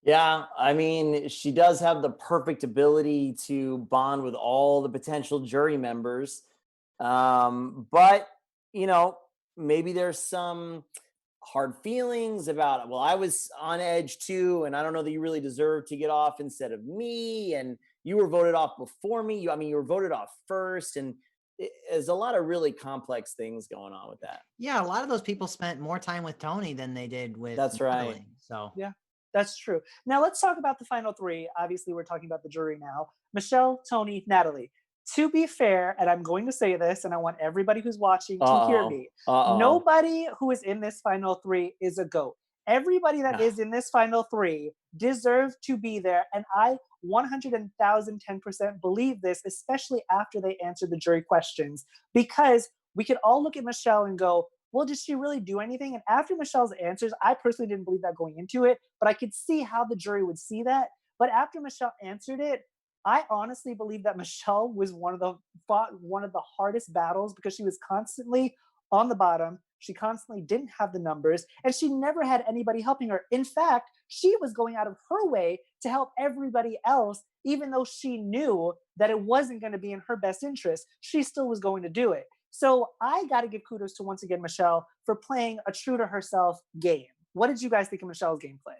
Yeah, I mean, she does have the perfect ability to bond with all the potential jury members. But, maybe there's some hard feelings about, well, I was on Edge too, and I don't know that you really deserve to get off instead of me, and you were voted off before me. You were voted off first, and there's a lot of really complex things going on with that. Yeah, a lot of those people spent more time with Tony than they did with That's Natalie, right. So yeah, that's true. Now let's talk about the final three. Obviously, we're talking about the jury now. Michelle, Tony, Natalie. To be fair, and I'm going to say this, and I want everybody who's watching to hear me, nobody who is in this final three is a GOAT. Everybody that is in this final three deserve to be there, and I 110% believe this, especially after they answered the jury questions, because we could all look at Michelle and go, well, did she really do anything? And after Michelle's answers, I personally didn't believe that going into it, but I could see how the jury would see that. But after Michelle answered it, I honestly believe that Michelle was one of the hardest battles, because she was constantly on the bottom. She constantly didn't have the numbers, and she never had anybody helping her. In fact, she was going out of her way to help everybody else, even though she knew that it wasn't going to be in her best interest. She still was going to do it. So I got to give kudos to, once again, Michelle for playing a true to herself game. What did you guys think of Michelle's gameplay?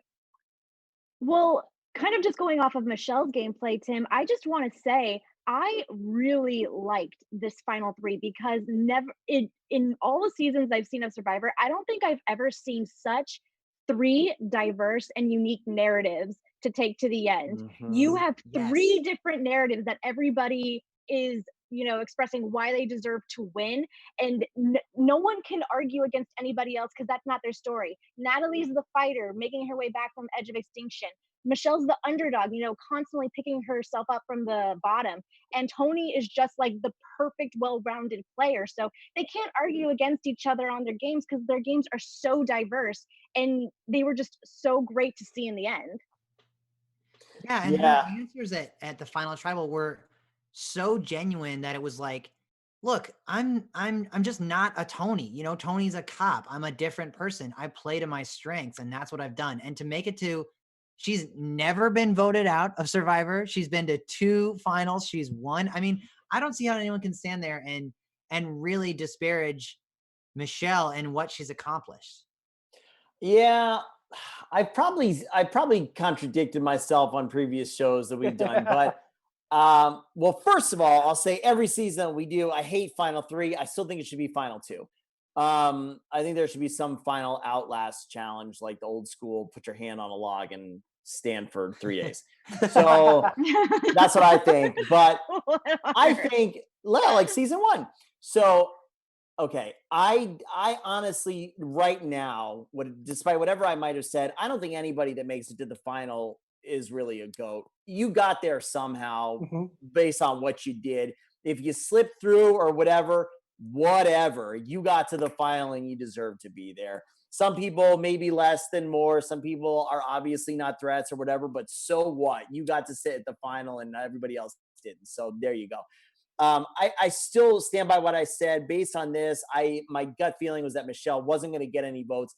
Well, kind of just going off of Michelle's gameplay, Tim, I just want to say I really liked this final three, because in all the seasons I've seen of Survivor, I don't think I've ever seen such three diverse and unique narratives to take to the end. Mm-hmm. You have three Yes. different narratives that everybody is expressing why they deserve to win, and no one can argue against anybody else, because that's not their story. Natalie's the fighter making her way back from Edge of Extinction. Michelle's the underdog, constantly picking herself up from the bottom. And Tony is just like the perfect, well-rounded player. So they can't argue against each other on their games, because their games are so diverse, and they were just so great to see in the end. Yeah, and her answers at the final tribal were so genuine that it was like, look, I'm just not a Tony. Tony's a cop. I'm a different person. I play to my strengths, and that's what I've done. And to make it to, she's never been voted out of Survivor. She's been to 2 finals. She's won. I mean, I don't see how anyone can stand there and really disparage Michelle and what she's accomplished. Yeah, I probably contradicted myself on previous shows that we've done, but well, first of all, I'll say every season we do, I hate final 3. I still think it should be final 2. I think there should be some final outlast challenge, like the old school, put your hand on a log and stand for 3 days. So that's what I think. But I think, like season 1. So, okay, I honestly, right now, despite whatever I might have said, I don't think anybody that makes it to the final is really a GOAT. You got there somehow Mm-hmm. based on what you did. If you slipped through or whatever, you got to the final and you deserve to be there. Some people maybe less than more. Some people are obviously not threats or whatever, but so what? You got to sit at the final and everybody else didn't. So there you go. I still stand by what I said. Based on this, my gut feeling was that Michelle wasn't going to get any votes.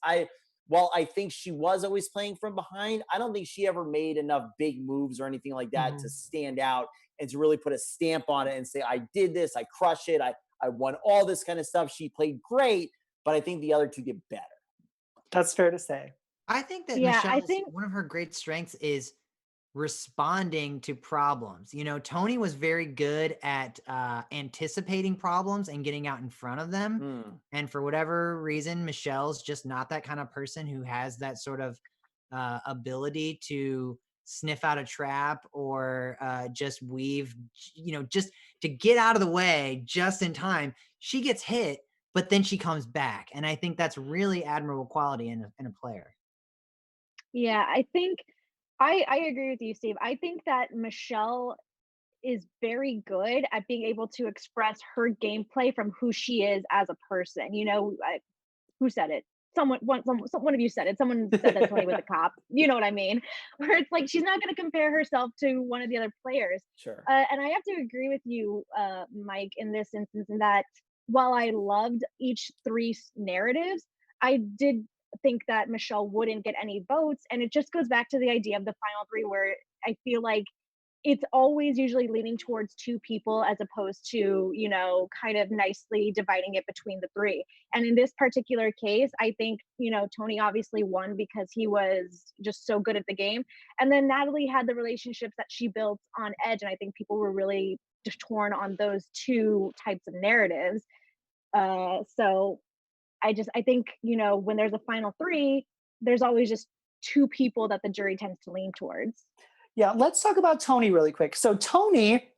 While I think she was always playing from behind, I don't think she ever made enough big moves or anything like that to stand out and to really put a stamp on it and say, I did this, I crushed it, I won all this kind of stuff. She played great, but I think the other two did better. That's fair to say. I think that Yeah, Michelle, I think one of her great strengths is responding to problems. You know, Tony was very good at anticipating problems and getting out in front of them. And for whatever reason, Michelle's just not that kind of person who has that sort of ability to sniff out a trap or just weave, you know, just to get out of the way just in time. She gets hit, but then she comes back. And I think that's really admirable quality in a player. Yeah, I think I agree with you, Steve. I think that Michelle is very good at being able to express her gameplay from who she is as a person. You know, who said it? One of you said it. Someone said that Tony was a cop. You know what I mean? Where it's like she's not going to compare herself to one of the other players. Sure. And I have to agree with you, Mike, in this instance, in that while I loved each three narratives, I did think that Michelle wouldn't get any votes. And it just goes back to the idea of the final three, where I feel like it's always usually leaning towards two people as opposed to, you know, kind of nicely dividing it between the three. And in this particular case, I think, you know, Tony obviously won because he was just so good at the game. And then Natalie had the relationships that she built on Edge. And I think people were really just torn on those two types of narratives. So I think, you know, when there's a final three, there's always just two people that the jury tends to lean towards. Yeah, let's talk about Tony really quick. So Tony,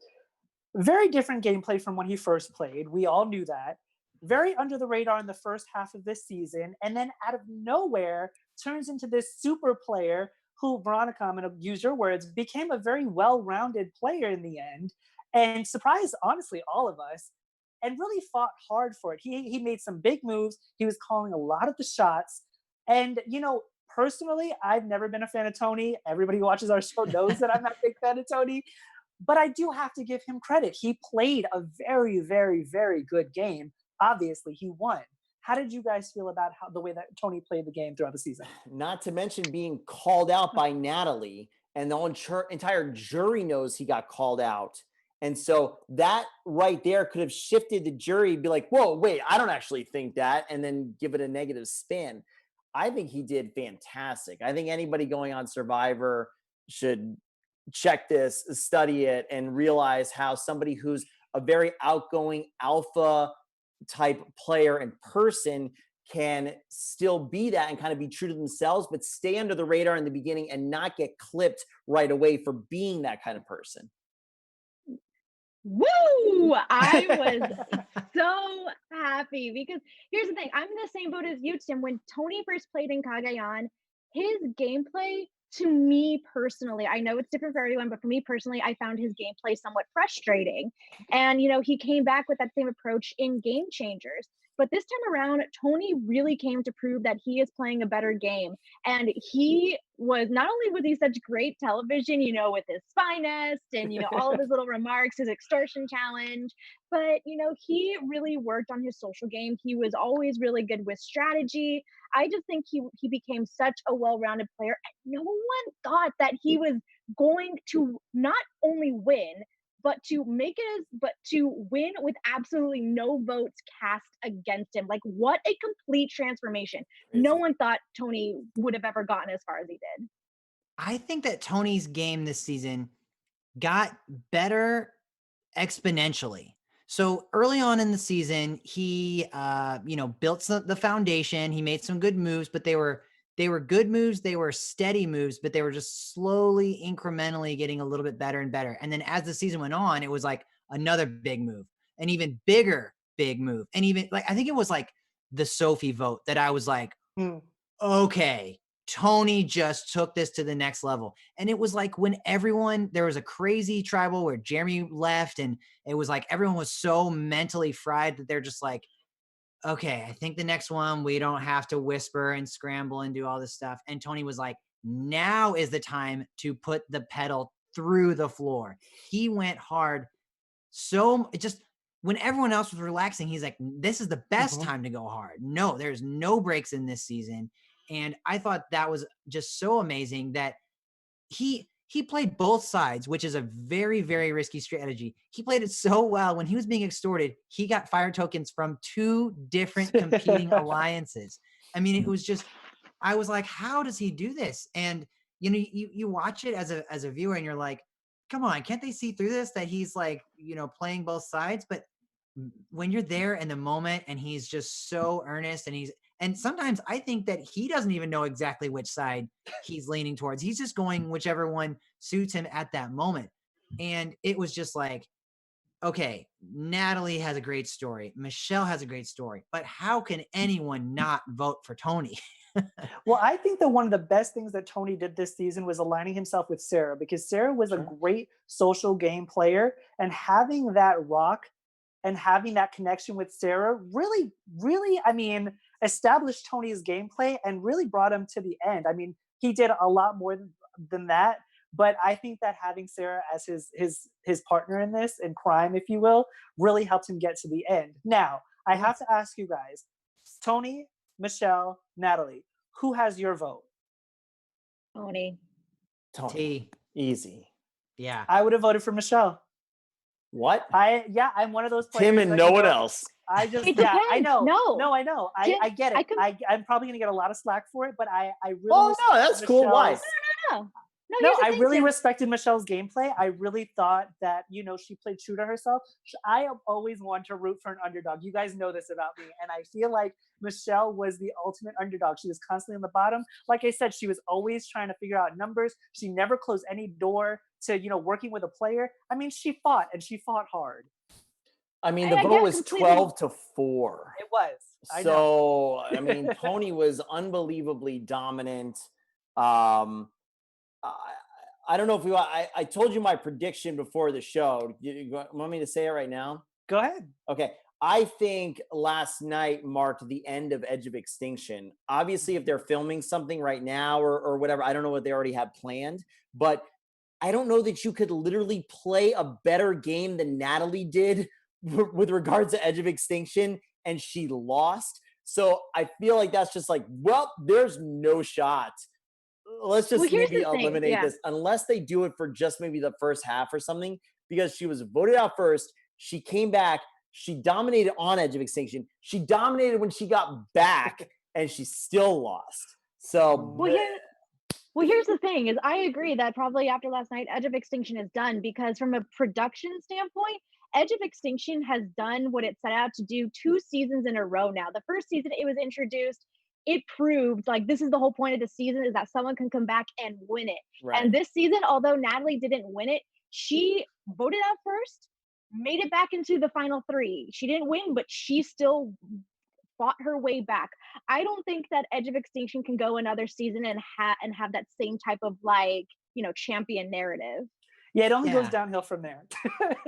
very different gameplay from when he first played. We all knew that. Very under the radar in the first half of this season, and then out of nowhere turns into this super player who, Veronica, I'm going to use your words, became a very well-rounded player in the end and surprised, honestly, all of us and really fought hard for it. He made some big moves. He was calling a lot of the shots. And, you know, personally, I've never been a fan of Tony. Everybody who watches our show knows that I'm not a big fan of Tony. But I do have to give him credit. He played a very, very, very good game. Obviously, he won. How did you guys feel about the way that Tony played the game throughout the season? Not to mention being called out by Natalie, and the entire jury knows he got called out. And so that right there could have shifted the jury, be like, whoa, wait, I don't actually think that, and then give it a negative spin. I think he did fantastic. I think anybody going on Survivor should check this, study it, and realize how somebody who's a very outgoing alpha type player and person can still be that and kind of be true to themselves, but stay under the radar in the beginning and not get clipped right away for being that kind of person. Woo! I was so happy because here's the thing. I'm in the same boat as you, Tim. When Tony first played in Cagayan, his gameplay, to me personally, I know it's different for everyone, but for me personally, I found his gameplay somewhat frustrating. And, you know, he came back with that same approach in Game Changers. But this time around, Tony really came to prove that he is playing a better game. And he was, not only was he such great television, you know, with his spy nest and, you know, all of his little remarks, his extortion challenge, but, you know, he really worked on his social game. He was always really good with strategy. I just think he became such a well-rounded player. And no one thought that he was going to not only win, but to win with absolutely no votes cast against him. Like, what a complete transformation. Crazy. No one thought Tony would have ever gotten as far as he did. I think that Tony's game this season got better exponentially. So early on in the season, he, built the foundation. He made some good moves, but they were good moves. They were steady moves, but they were just slowly, incrementally getting a little bit better and better. And then as the season went on, it was like another big move, an even bigger big move. And even like, I think it was like the Sophie vote that I was like, okay, Tony just took this to the next level. And it was like when there was a crazy tribal where Jeremy left, and it was like everyone was so mentally fried that they're just like, okay, I think the next one, we don't have to whisper and scramble and do all this stuff. And Tony was like, now is the time to put the pedal through the floor. He went hard. So it just, when everyone else was relaxing, he's like, this is the best time to go hard. No, there's no breaks in this season. And I thought that was just so amazing that he played both sides, which is a very, very risky strategy. He played it so well. When he was being extorted, he got fire tokens from 2 different competing alliances. I mean, it was just, I was like, how does he do this? And you know, you watch it as a viewer and you're like, come on, can't they see through this, that he's like, you know, playing both sides? But when you're there in the moment and he's just so earnest, and sometimes I think that he doesn't even know exactly which side he's leaning towards. He's just going whichever one suits him at that moment. And it was just like, okay, Natalie has a great story. Michelle has a great story, but how can anyone not vote for Tony? Well, I think that one of the best things that Tony did this season was aligning himself with Sarah, because Sarah was a great social game player, and having that rock and having that connection with Sarah really, really, I mean, established Tony's gameplay and really brought him to the end. I mean, he did a lot more than that, but I think that having Sarah as his partner in this, in crime, if you will, really helped him get to the end. Now, I have to ask you guys, Tony, Michelle, Natalie, who has your vote? Tony. Tony. Easy. Yeah. I would have voted for Michelle. What? I'm one of those players. Tim and no one else. I just, It yeah, I depends. know. No. I know. I get it. I'm probably going to get a lot of slack for it, but I really. Oh, no, that's cool. Why? No. No, I really respected Michelle's gameplay. I really thought that, you know, she played true to herself. I have always wanted to root for an underdog. You guys know this about me. And I feel like Michelle was the ultimate underdog. She was constantly on the bottom. Like I said, she was always trying to figure out numbers. She never closed any door to, you know, working with a player. I mean, she fought, and she fought hard. I mean, the vote was 12-4. It was. I mean, Tony was unbelievably dominant. I don't know if I told you my prediction before the show. You want me to say it right now? Go ahead. Okay. I think last night marked the end of Edge of Extinction. Obviously, if they're filming something right now or whatever, I don't know what they already have planned, but I don't know that you could literally play a better game than Natalie did with regards to Edge of Extinction, and she lost. So I feel like that's just like, well, there's no shot. Let's just maybe eliminate this, unless they do it for just maybe the first half or something, because she was voted out first. She came back. She dominated on Edge of Extinction. She dominated when she got back, and she still lost. So, well, here's the thing: is I agree that probably after last night, Edge of Extinction is done, because from a production standpoint, Edge of Extinction has done what it set out to do 2 seasons in a row now. The first season it was introduced, it proved like this is the whole point of the season, is that someone can come back and win it. Right. And this season, although Natalie didn't win it, she voted out first, made it back into the final 3. She didn't win, but she still fought her way back. I don't think that Edge of Extinction can go another season and have that same type of, like, you know, champion narrative. Yeah, it only goes downhill from there.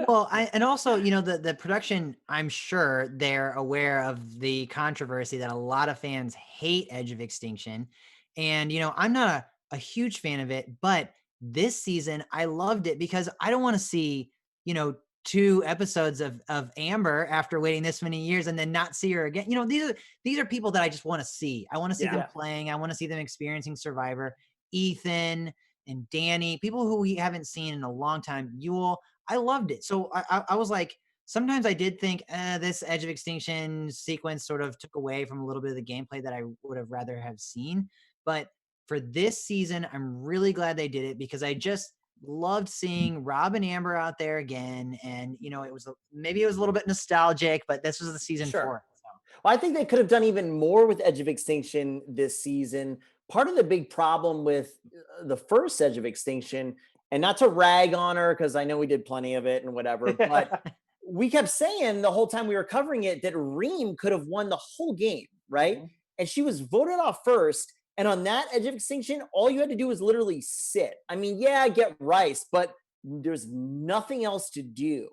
Well, and also, you know, the production, I'm sure they're aware of the controversy that a lot of fans hate Edge of Extinction. And, you know, I'm not a huge fan of it, but this season I loved it because I don't want to see, you know, 2 episodes of Amber after waiting this many years and then not see her again. You know, these are people that I just want to see. I want to see them playing. I want to see them experiencing Survivor. Ethan and Danny, people who we haven't seen in a long time. Yule, I loved it. So I was like, sometimes I did think this Edge of Extinction sequence sort of took away from a little bit of the gameplay that I would have rather have seen. But for this season, I'm really glad they did it, because I just loved seeing Rob and Amber out there again. And, you know, maybe it was a little bit nostalgic, but this was the season 4. So. Well, I think they could have done even more with Edge of Extinction this season. Part of the big problem with the first Edge of Extinction, and not to rag on her, because I know we did plenty of it and whatever, but we kept saying the whole time we were covering it that Reem could have won the whole game, right? Mm-hmm. And she was voted off first, And on that Edge of Extinction, all you had to do was literally sit. I mean, yeah, get rice, but there's nothing else to do.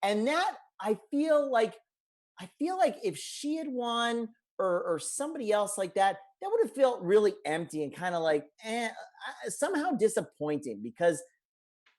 And that I feel like if she had won or somebody else like that, that would have felt really empty and kind of like somehow disappointing, because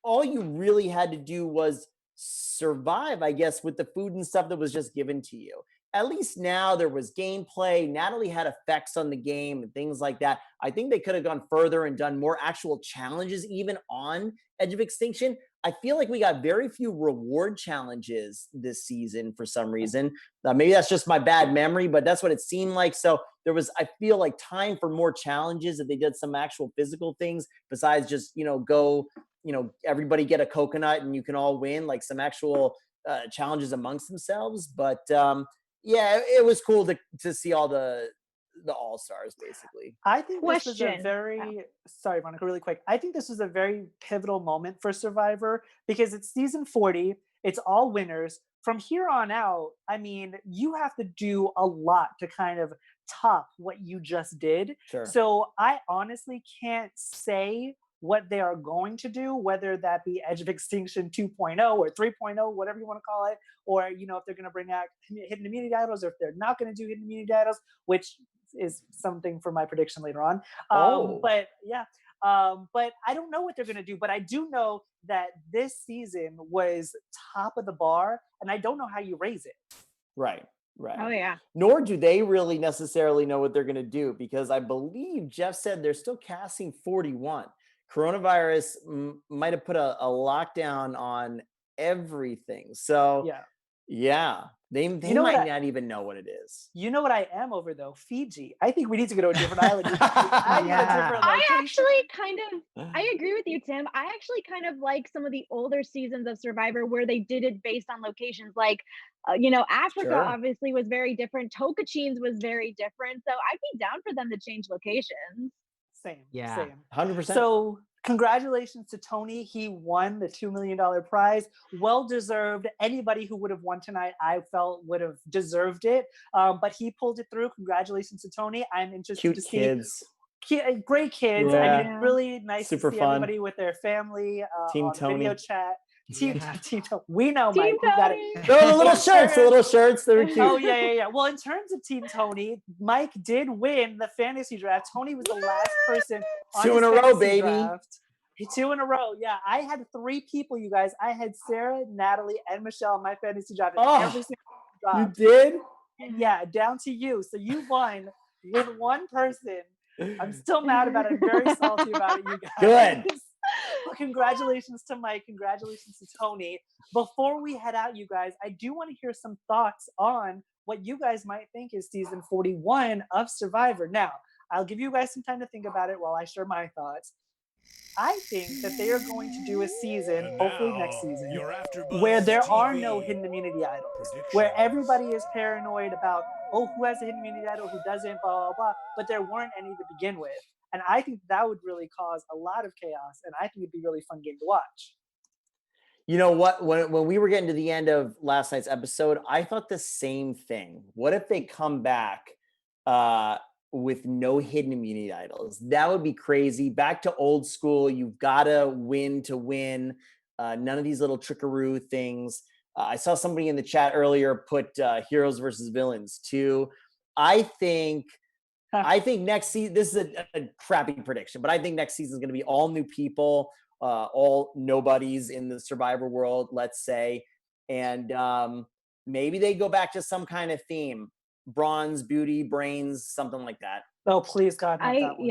all you really had to do was survive, I guess, with the food and stuff that was just given to you. At least now there was gameplay. Natalie had effects on the game and things like that. I think they could have gone further and done more actual challenges even on Edge of Extinction. I feel like we got very few reward challenges this season for some reason. Maybe that's just my bad memory, but that's what it seemed like. So there was, I feel like, time for more challenges, that they did some actual physical things besides just, go, everybody get a coconut and you can all win, like some actual challenges amongst themselves. But yeah, it was cool to see all the all-stars, basically. I think this was a very, sorry, Monica, really quick. I think this was a very pivotal moment for Survivor, because it's season 40. It's all winners. From here on out, I mean, you have to do a lot to kind of top what you just did. Sure. So I honestly can't say what they are going to do, whether that be Edge of Extinction 2.0 or 3.0, whatever you want to call it, or, if they're going to bring out hidden immunity idols, or if they're not going to do hidden immunity idols, which is something for my prediction later on. But yeah, but I don't know what they're going to do, but I do know that this season was top of the bar, and I don't know how you raise it. Right. Oh yeah. Nor do they really necessarily know what they're going to do, because I believe Jeff said they're still casting 41. Coronavirus might have put a lockdown on everything. So yeah, they might not even know what it is. You know what I am over though? Fiji. I think we need to go to a different island. I agree with you, Tim. I actually kind of like some of the older seasons of Survivor where they did it based on locations. Like, Africa obviously was very different. Tocantins was very different. So I'd be down for them to change locations. Same. 100%. So congratulations to Tony. He won the $2 million prize. Well deserved. Anybody who would have won tonight, I felt would have deserved it. But he pulled it through. Congratulations to Tony. I'm interested to see great kids. Yeah. I mean, really nice Super to see fun. everybody with their family Team on Tony. video chat. Team, Team we know, Mike. We got it. The little shirts. They were cute. Oh yeah. Well, in terms of Team Tony, Mike did win the fantasy draft. Tony was the last person on 2 in a row, baby. Draft. 2 in a row. Yeah, I had 3 people, you guys. I had Sarah, Natalie, and Michelle in my fantasy draft. Every single draft. You did? Yeah, down to you. So you won with one person. I'm still mad about it. I'm very salty about it, you guys. Good. But congratulations to Mike. Congratulations to Tony. Before we head out, you guys, I do want to hear some thoughts on what you guys might think is season 41 of Survivor. Now, I'll give you guys some time to think about it while I share my thoughts. I think that they are going to do a season, hopefully next season, where there are no hidden immunity idols, where everybody is paranoid about, who has a hidden immunity idol, who doesn't, blah, blah, blah, but there weren't any to begin with. And I think that would really cause a lot of chaos, and I think it'd be a really fun game to watch. You know what? When we were getting to the end of last night's episode, I thought the same thing. What if they come back with no hidden immunity idols? That would be crazy. Back to old school. You've got to win to win. None of these little trickaroo things. I saw somebody in the chat earlier put heroes versus villains too. I think next season, this is a crappy prediction, but I think next season is going to be all new people, all nobodies in the Survivor world, let's say. And maybe they go back to some kind of theme. Bronze, beauty, brains, something like that. Oh, please, God, not that one.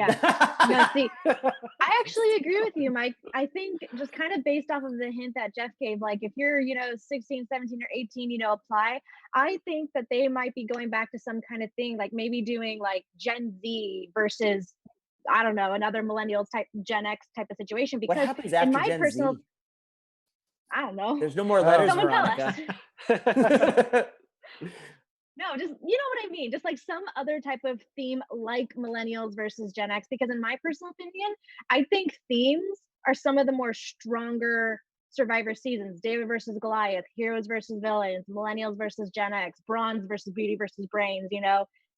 No, see, I actually agree with you, Mike. I think just kind of based off of the hint that Jeff gave, like if you're, 16, 17, or 18, apply. I think that they might be going back to some kind of thing, like maybe doing like Gen Z versus, I don't know, another millennials type, Gen X type of situation. Because what happens after in my Gen personal, Z? I don't know. There's no more letters, Someone Veronica. tell us. No, just, you know what I mean? Just like some other type of theme like millennials versus Gen X, because in my personal opinion, I think themes are some of the more stronger Survivor seasons. David versus Goliath, heroes versus villains, millennials versus Gen X, bronze versus beauty versus brains,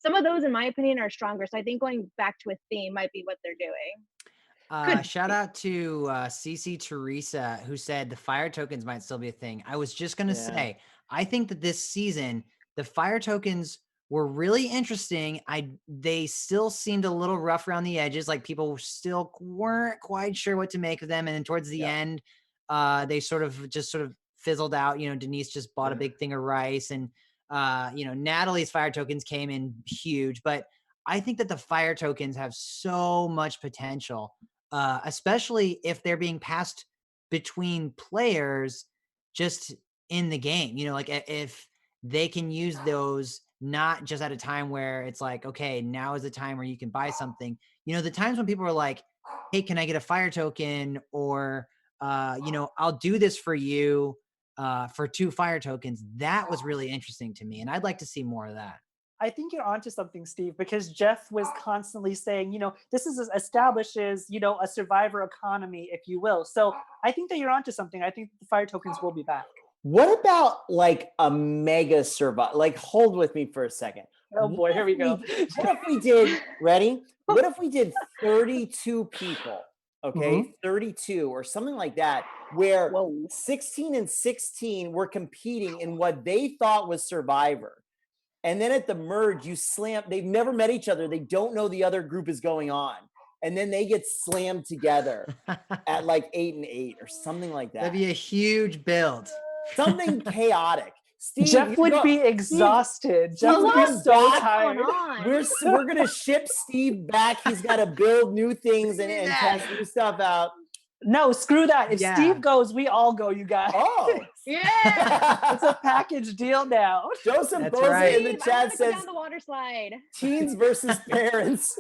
some of those, in my opinion, are stronger. So I think going back to a theme might be what they're doing. Shout out to CC Teresa, who said the fire tokens might still be a thing. I was just going to say, I think that this season, the fire tokens were really interesting. They still seemed a little rough around the edges. Like people still weren't quite sure what to make of them. And then towards the end, they sort of fizzled out. You know, Denise just bought a big thing of rice, and you know, Natalie's fire tokens came in huge. But I think that the fire tokens have so much potential, especially if they're being passed between players just in the game. You know, like if they can use those not just at a time where it's like, okay, now is the time where you can buy something. You know, the times when people are like, hey, can I get a fire token? Or, you know, I'll do this for you for 2 fire tokens. That was really interesting to me. And I'd like to see more of that. I think you're onto something, Steve, because Jeff was constantly saying, you know, this establishes, you know, a survivor economy, if you will. So I think that you're onto something. I think the fire tokens will be back. What about like a mega survivor? Like, hold with me for a second. Oh boy, here we go. What if we did, ready? What if we did 32 people? Okay, 32 or something like that, where 16 and 16 were competing in what they thought was Survivor. And then at the merge, you slam, they've never met each other. They don't know the other group is going on. And then they get slammed together at like 8 and 8 or something like that. That'd be a huge build. Something chaotic. Steve, Jeff would be exhausted. Jeff would be so tired. We're gonna ship Steve back. He's got to build new things and test new stuff out. No, screw that. If Steve goes, we all go, you guys. Oh, yeah. It's a package deal now. Joseph That's Boza right. in the chat says down the water slide. teens versus parents.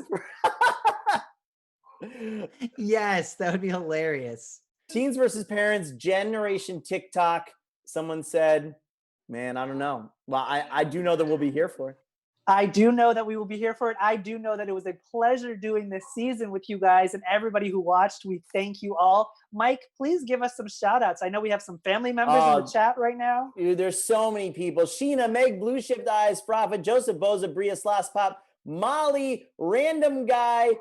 Yes, that would be hilarious. Teens versus parents, Generation TikTok. Someone said, man, I don't know. Well, I do know that we'll be here for it. I do know that we will be here for it. I do know that it was a pleasure doing this season with you guys and everybody who watched. We thank you all. Mike, please give us some shout outs. I know we have some family members in the chat right now. Dude, there's so many people. Sheena, Meg, Blue Shift Eyes, Prophet, Joseph Boza, Bria, Sloss Pop, Molly, Random Guy,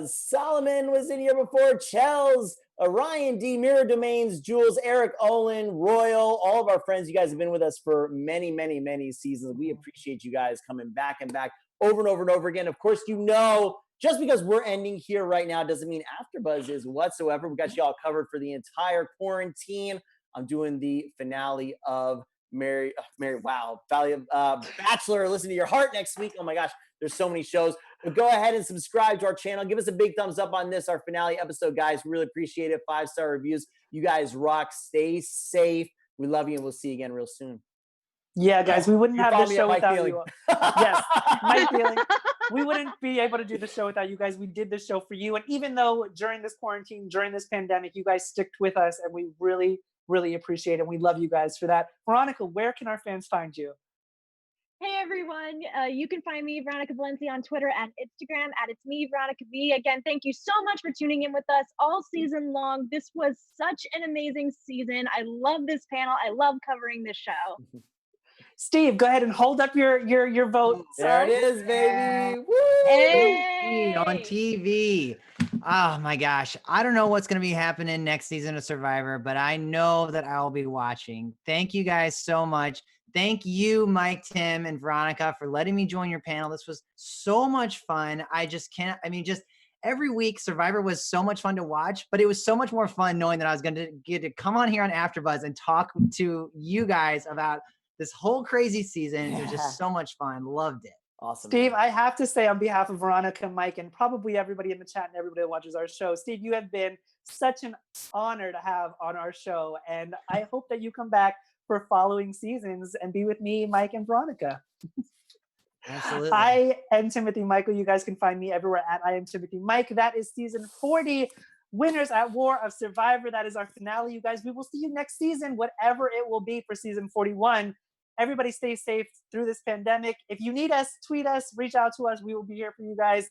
Solomon was in here before, Chels, Ryan D, Mirror Domains, Jules, Eric Olin, Royal, all of our friends. You guys have been with us for many, many, many seasons. We appreciate you guys coming back and back over and over and over again. Of course, you know, just because we're ending here right now doesn't mean AfterBuzz is whatsoever. We got you all covered for the entire quarantine. I'm doing the finale of Bachelor. Listen to your heart next week. Oh my gosh, there's so many shows. But go ahead and subscribe to our channel. Give us a big thumbs up on this, our finale episode, guys. We really appreciate it. 5-star reviews. You guys rock. Stay safe. We love you, and we'll see you again real soon. Yeah, guys, we wouldn't have this show without you. Yes, my feeling. We wouldn't be able to do the show without you guys. We did this show for you. And even though during this quarantine, during this pandemic, you guys sticked with us, and we really, really appreciate it. We love you guys for that. Veronica, where can our fans find you? Hey everyone, you can find me, Veronica Valencia, on Twitter and Instagram at It's Me, Veronica V. Again, thank you so much for tuning in with us all season long. This was such an amazing season. I love this panel. I love covering this show. Steve, go ahead and hold up your vote. There it is, baby. Woo! Hey! On TV. Oh my gosh. I don't know what's going to be happening next season of Survivor, but I know that I'll be watching. Thank you guys so much. Thank you, Mike, Tim, and Veronica, for letting me join your panel. This was so much fun. Just every week, Survivor was so much fun to watch, but it was so much more fun knowing that I was going to get to come on here on AfterBuzz and talk to you guys about this whole crazy season. It was just so much fun. Loved it. Awesome. Steve, I have to say on behalf of Veronica, Mike, and probably everybody in the chat and everybody that watches our show, Steve, you have been such an honor to have on our show. And I hope that you come back for following seasons and be with me, Mike, and Veronica. Absolutely. I am Timothy Michael. You guys can find me everywhere at I am Timothy Mike. That is season 40, Winners at War of Survivor. That is our finale, you guys. We will see you next season, whatever it will be for season 41. Everybody stay safe through this pandemic. If you need us, tweet us, reach out to us. We will be here for you guys.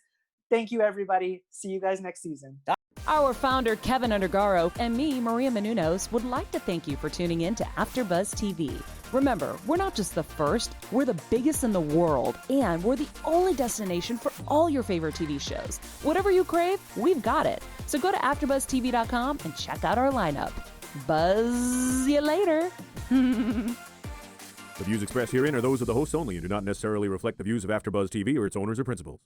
Thank you, everybody. See you guys next season. Our founder, Kevin Undergaro, and me, Maria Menounos, would like to thank you for tuning in to AfterBuzz TV. Remember, we're not just the first, we're the biggest in the world, and we're the only destination for all your favorite TV shows. Whatever you crave, we've got it. So go to AfterBuzzTV.com and check out our lineup. Buzz you later. The views expressed herein are those of the hosts only and do not necessarily reflect the views of AfterBuzz TV or its owners or principals.